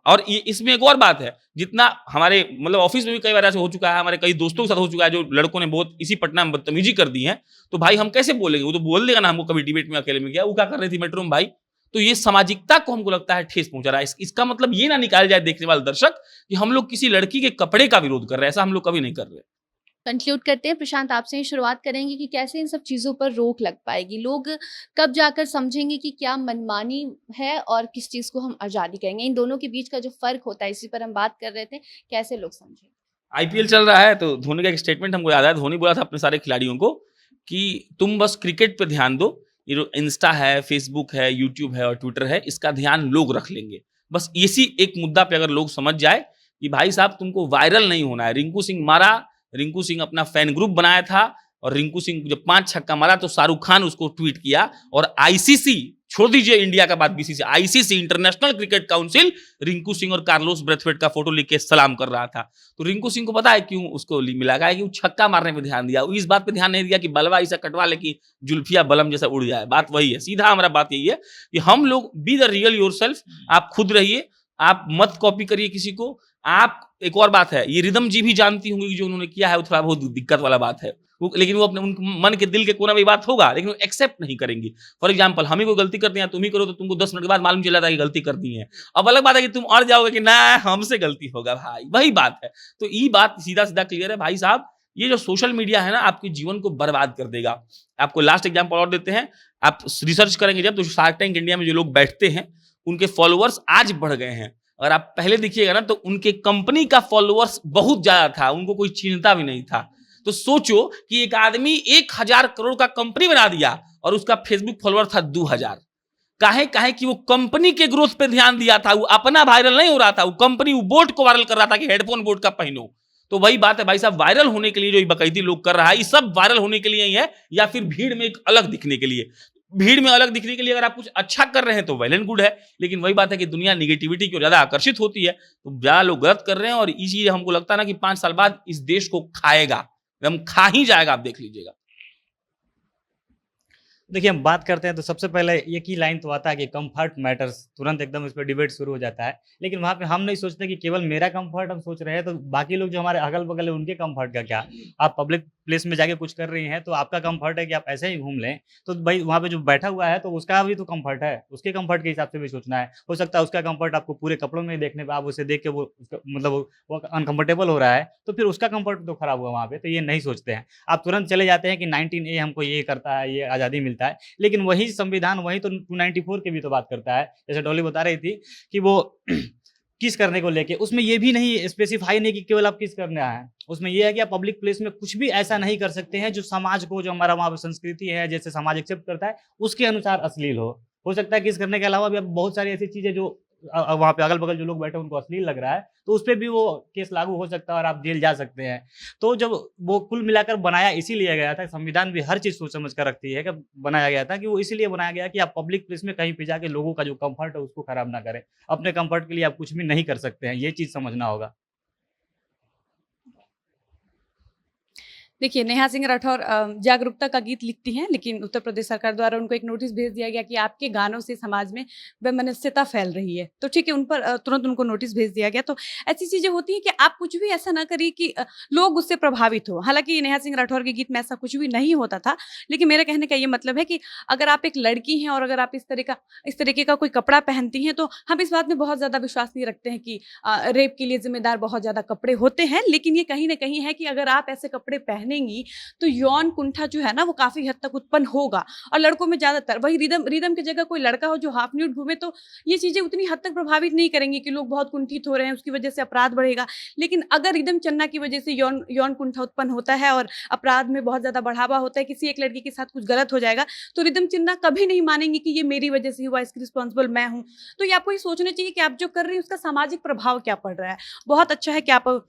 Speaker 1: और ये इसमें एक और बात है, जितना हमारे मतलब ऑफिस में भी कई बार ऐसा हो चुका है, हमारे कई दोस्तों के साथ हो चुका है, जो लड़कों ने बहुत इसी पटना में बदतमीजी कर दी है, तो भाई हम कैसे बोलेंगे? वो तो बोल देगा ना हमको, कभी डिबेट में अकेले में गया, वो क्या कर रही थी मेट्रो में भाई। तो ये सामाजिकता को हमको लगता है ठेस पहुंचा रहा है। इसका मतलब ये ना निकाल जाए देखने वाले दर्शक कि हम लोग किसी लड़की के कपड़े का विरोध कर रहे हैं, ऐसा हम लोग कभी नहीं कर रहे।
Speaker 5: कंक्लूड करते हैं। प्रशांत, आपसे ही शुरुआत करेंगे कि कैसे इन सब चीज़ों पर रोक लग पाएगी, लोग कब जाकर समझेंगे कि क्या मनमानी है और किस चीज़ को हम आज़ादी कहेंगे। इन दोनों के बीच का जो फ़र्क होता है, इसी पर हम बात कर रहे थे, कैसे लोग समझेंगे?
Speaker 1: आईपीएल चल रहा है तो धोनी का एक स्टेटमेंट हमको याद आया। धोनी बोला था अपने सारे खिलाड़ियों को कि तुम बस क्रिकेट पे ध्यान दो, ये जो इंस्टा है, फेसबुक है, यूट्यूब है और ट्विटर है, इसका ध्यान लोग रख लेंगे। बस इसी एक मुद्दा पे अगर लोग समझ जाए कि भाई साहब तुमको वायरल नहीं होना है। रिंकू सिंह मारा, रिंकू सिंह अपना फैन ग्रुप बनाया था और रिंकू सिंह जब 5 छक्का मारा तो शाहरुख खान उसको ट्वीट किया और आईसीसी, छोड़ दीजिए इंडिया का बात, BCC, ICC international cricket council Rinku Singh और कार्लोस ब्रेथवेट का फोटो लिख के सलाम कर रहा था। तो रिंकू सिंह को पता है क्यों उसको मिला है कि वो छक्का मारने पे ध्यान दिया, वो इस बात पे ध्यान नहीं दिया कि बलवा ऐसा कटवा ले कि जुल्फिया बलम जैसा उड़ जाए। बात वही है, सीधा हमारा बात यही है कि हम लोग बी द रियल योरसेल्फ, आप खुद रहिए, आप मत कॉपी करिए किसी को। आप एक और बात है, ये रिदम जी भी जानती होंगी कि जो उन्होंने किया है वो थोड़ा बहुत दिक्कत वाला बात है, लेकिन वो अपने उन मन के दिल के कोना में बात होगा, लेकिन वो एक्सेप्ट नहीं करेंगी। फॉर एग्जांपल, हम ही कोई गलती करते हैं, तुम ही करो तो तुमको 10 मिनट के बाद मालूम चल जाता है कि गलती कर दी है। अब अलग बात है कि तुम और जाओगे कि ना हमसे गलती होगा भाई, वही बात है। तो ये बात सीधा सीधा क्लियर है भाई साहब, ये जो सोशल मीडिया है ना आपके जीवन को बर्बाद कर देगा। आपको लास्ट एग्जाम्पल और देते हैं, आप रिसर्च करेंगे जब तो शार्क टैंक इंडिया में जो लोग बैठते हैं उनके फॉलोअर्स आज बढ़ गए हैं। अगर आप पहले देखिएगा ना तो उनके कंपनी का फॉलोअर्स बहुत ज्यादा था, उनको कोई चिंता भी नहीं था। तो सोचो कि एक आदमी 1000 करोड़ का कंपनी बना दिया और उसका फेसबुक फॉलोअर था 2000। काहे कि वो कंपनी के ग्रोथ पे ध्यान दिया था, वो अपना वायरल नहीं हो रहा था, वो कंपनी वो बोट को वायरल कर रहा था कि हेडफोन बोट का पहनो। तो वही बात है भाई साहब, वायरल होने के लिए जो बकैती लोग कर रहा है, ये सब वायरल होने के लिए ही है या फिर भीड़ में एक अलग दिखने के लिए। भीड़ में अलग दिखने के लिए अगर आप कुछ अच्छा कर रहे हैं तो वेल एंड गुड है, लेकिन वही बात है कि दुनिया निगेटिविटी की ओर ज्यादा आकर्षित होती है, तो ज्यादा लोग गलत कर रहे हैं और इसीलिए हमको लगता है ना कि 5 साल बाद इस देश को खाएगा, हम खा ही जाएगा, आप देख लीजिएगा।
Speaker 4: देखिए, हम बात करते हैं तो सबसे पहले एक ही लाइन तो आता है कि कंफर्ट मैटर्स, तुरंत एकदम इस पर डिबेट शुरू हो जाता है। लेकिन वहाँ पे हम नहीं सोचते कि केवल मेरा कंफर्ट हम सोच रहे हैं, तो बाकी लोग जो हमारे अगल बगल है उनके कंफर्ट का क्या। आप पब्लिक प्लेस में जाके कुछ कर रही हैं तो आपका कंफर्ट है कि आप ऐसे ही घूम लें, तो भाई वहाँ पे जो बैठा हुआ है तो उसका भी तो कंफर्ट है, उसके कंफर्ट के हिसाब से भी सोचना है। हो सकता है उसका कंफर्ट आपको पूरे कपड़ों में देखने पे, आप उसे देख के वो मतलब वो अनकंफर्टेबल हो रहा है, तो फिर उसका कंफर्ट तो खराब हुआ वहाँ पे। तो ये नहीं सोचते हैं, आप तुरंत चले जाते हैं कि 19A हमको ये करता है, ये आज़ादी मिलता है। लेकिन वही संविधान वही तो 294 की भी तो बात करता है, जैसे डॉली बता रही थी कि वो किस करने को लेके, उसमें ये भी नहीं स्पेसिफाई नहीं कि केवल आप किस करने आए हैं, उसमें ये है कि आप पब्लिक प्लेस में कुछ भी ऐसा नहीं कर सकते हैं जो समाज को, जो हमारा वहाँ पे संस्कृति है, जैसे समाज एक्सेप्ट करता है उसके अनुसार अश्लील हो सकता है किस करने के अलावा भी अब बहुत सारी ऐसी चीजें जो वहाँ पे अगल बगल जो लोग बैठे उनको अश्लील लग रहा है, तो उस पर भी वो केस लागू हो सकता है और आप जेल जा सकते हैं। तो जब वो कुल मिलाकर बनाया इसीलिए गया था, संविधान भी हर चीज सोच समझ कर रखती है कि बनाया गया था कि वो इसीलिए बनाया गया कि आप पब्लिक प्लेस में कहीं पे जाके लोगों का जो कंफर्ट है उसको खराब ना करें। अपने कंफर्ट के लिए आप कुछ भी नहीं कर सकते हैं, ये चीज समझना होगा।
Speaker 3: देखिए, नेहा सिंह राठौर जागरूकता का गीत लिखती हैं, लेकिन उत्तर प्रदेश सरकार द्वारा उनको एक नोटिस भेज दिया गया कि आपके गानों से समाज में वैमनस्यता फैल रही है। तो ठीक है, उन पर तुरंत उनको नोटिस भेज दिया गया। तो ऐसी चीज़ें होती हैं कि आप कुछ भी ऐसा ना करिए कि लोग उससे प्रभावित हो। हालांकि नेहा सिंह राठौर के गीत में ऐसा कुछ भी नहीं होता था, लेकिन मेरे कहने का ये मतलब है कि अगर आप एक लड़की हैं और अगर आप इस तरीके का कोई कपड़ा पहनती हैं, तो हम इस बात में बहुत ज़्यादा विश्वास नहीं रखते हैं कि रेप के लिए जिम्मेदार बहुत ज़्यादा कपड़े होते हैं। लेकिन ये कहीं ना कहीं है कि अगर आप ऐसे कपड़े पहनेंगी तो यौन कुंठा जो है ना वो काफी हद तक उत्पन्न होगा। और लड़कों में ज्यादातर वही रिदम की जगह कोई लड़का हो जो हाफ न्यूड घूमे, तो ये चीजें उतनी हद तक प्रभावित नहीं करेंगी कि लोग बहुत कुंठित हो रहे हैं, उसकी वजह से अपराध बढ़ेगा। लेकिन अगर रिदम चन्ना की वजह से यौन कुंठा उत्पन्न होता है और अपराध में बहुत ज्यादा बढ़ावा होता है, किसी एक लड़की के साथ कुछ गलत हो जाएगा, तो रिदम चन्ना कभी नहीं मानेंगे कि ये मेरी वजह से हुआ, इसकी रिस्पॉन्सिबल मैं हूँ। तो ये आपको ये सोचना चाहिए कि आप जो कर रही हैं उसका सामाजिक प्रभाव क्या पड़ रहा है। बहुत अच्छा है कि आप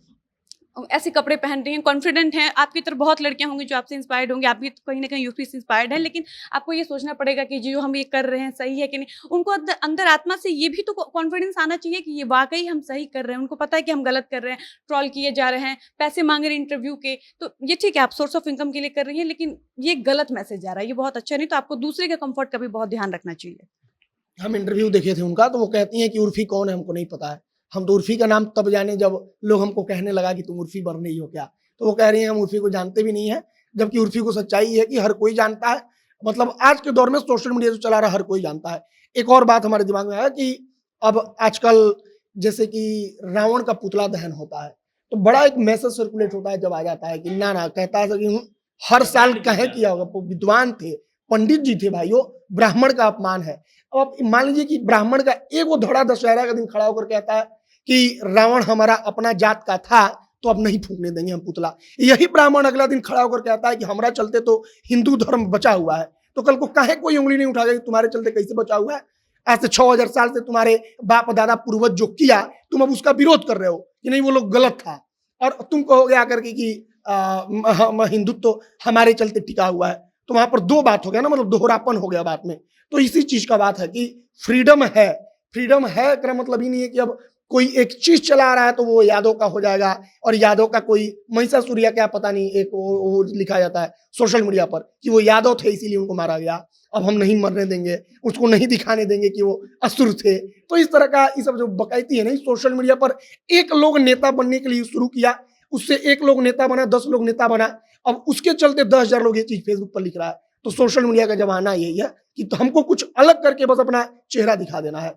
Speaker 3: ऐसे कपड़े पहन रही हैं, कॉन्फिडेंट हैं। आपकी तरफ बहुत लड़कियां होंगी जो आपसे इंस्पायर्ड होंगी, आप भी कहीं ना कहीं यूपी से इंस्पायर्ड है, लेकिन आपको ये सोचना पड़ेगा कि जो हम ये कर रहे हैं सही है कि नहीं। उनको अंदर आत्मा से ये भी तो कॉन्फिडेंस आना चाहिए कि ये वाकई हम सही कर रहे हैं। उनको पता है कि हम गलत कर रहे हैं, ट्रॉल किए जा रहे हैं, पैसे मांग रहे हैं इंटरव्यू के, तो ये ठीक है आप सोर्स ऑफ इनकम के लिए कर रही हैं, लेकिन ये गलत मैसेज जा रहा है, ये बहुत अच्छा नहीं। तो आपको दूसरे के कंफर्ट का भी बहुत ध्यान रखना चाहिए।
Speaker 2: हम इंटरव्यू देखे थे उनका, तो वो कहती हैं कि उर्फी कौन है हमको नहीं पता है। हम तो उर्फी का नाम तब जाने जब लोग हमको कहने लगा कि तुम उर्फी बन रही हो क्या। तो वो कह रही हैं हम उर्फी को जानते भी नहीं है, जबकि उर्फी को सच्चाई है कि हर कोई जानता है। मतलब आज के दौर में सोशल मीडिया जो चला रहा हर कोई जानता है। एक और बात हमारे दिमाग में आया कि अब आजकल जैसे कि रावण का पुतला दहन होता है, तो बड़ा एक मैसेज सर्कुलेट होता है जब आ जाता है कि ना कहता है कि हर साल कहे किया होगा, वो विद्वान थे, पंडित जी थे भाइयों, ब्राह्मण का अपमान है। अब मान लीजिए कि ब्राह्मण का एक वो धड़ा दशहरा का दिन खड़ा होकर कहता है कि रावण हमारा अपना जात का था, तो अब नहीं फूकने देंगे हम पुतला। यही ब्राह्मण अगला दिन खड़ा होकर कहता है कि हमारा चलते तो हिंदू धर्म बचा हुआ है, तो कल को काहे कोई उंगली नहीं उठाएगा कि तुम्हारे चलते कैसे बचा हुआ है? आज से 6000 साल से तुम्हारे बाप दादा पूर्वज जो किया, तुम अब उसका विरोध कर रहे हो कि नहीं वो लोग गलत था, और तुम कहोगे आकर के कि हिंदुत्व तो हमारे चलते टिका हुआ है। तो वहां पर दो बात हो गया ना, मतलब दोहरापन हो गया बात में। तो इसी चीज का बात है कि फ्रीडम है, फ्रीडम है का मतलब ही नहीं है कि अब कोई एक चीज चला रहा है तो वो यादव का हो जाएगा, और यादव का कोई महिषासुर क्या पता नहीं, एक वो लिखा जाता है सोशल मीडिया पर कि वो यादव थे इसीलिए उनको मारा गया, अब हम नहीं मरने देंगे, उसको नहीं दिखाने देंगे कि वो असुर थे। तो इस तरह का ये सब जो बकैती है ना सोशल मीडिया पर, एक लोग नेता बनने के लिए शुरू किया, उससे एक लोग नेता बना, 10 लोग नेता बना, अब उसके चलते 10,000 लोग ये चीज फेसबुक पर लिख रहा है। तो सोशल मीडिया का जमाना यही है कि तो हमको कुछ अलग करके बस अपना चेहरा दिखा देना है।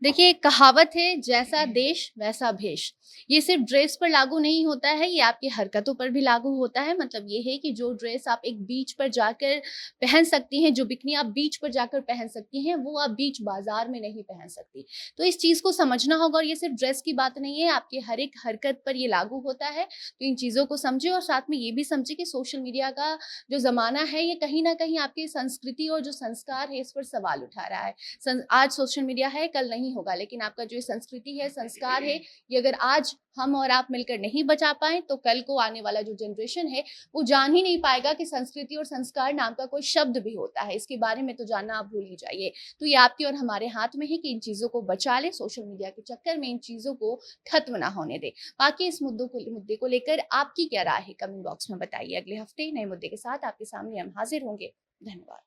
Speaker 5: देखिए, एक कहावत है, जैसा देश वैसा भेष। ये सिर्फ ड्रेस पर लागू नहीं होता है, ये आपकी हरकतों पर भी लागू होता है। मतलब ये है कि जो ड्रेस आप एक बीच पर जाकर पहन सकती हैं, जो बिकनी आप बीच पर जाकर पहन सकती हैं, वो आप बीच बाजार में नहीं पहन सकती। तो इस चीज़ को समझना होगा, और ये सिर्फ ड्रेस की बात नहीं है, आपके हर एक हरकत पर ये लागू होता है। तो इन चीज़ों को समझे, और साथ में ये भी समझे कि सोशल मीडिया का जो ज़माना है, ये कहीं ना कहीं आपकी संस्कृति और जो संस्कार है, इस पर सवाल उठा रहा है। आज सोशल मीडिया है, कल नहीं होगा, लेकिन आपका जो संस्कृति है, संस्कार है, ये अगर आज हम और आप मिलकर नहीं बचा पाए, तो कल को आने वाला जो जनरेशन है वो जान ही नहीं पाएगा कि संस्कृति और संस्कार नाम का कोई शब्द भी होता है। इसके बारे में तो जानना आप भूल ही जाइए। तो ये आपके और हमारे हाथ में है कि इन चीजों को बचा ले, सोशल मीडिया के चक्कर में इन चीजों को खत्म ना होने दे। बाकी इस मुद्दे को लेकर आपकी क्या राय है, कमेंट बॉक्स में बताइए। अगले हफ्ते नए मुद्दे के साथ आपके सामने हम हाजिर होंगे। धन्यवाद।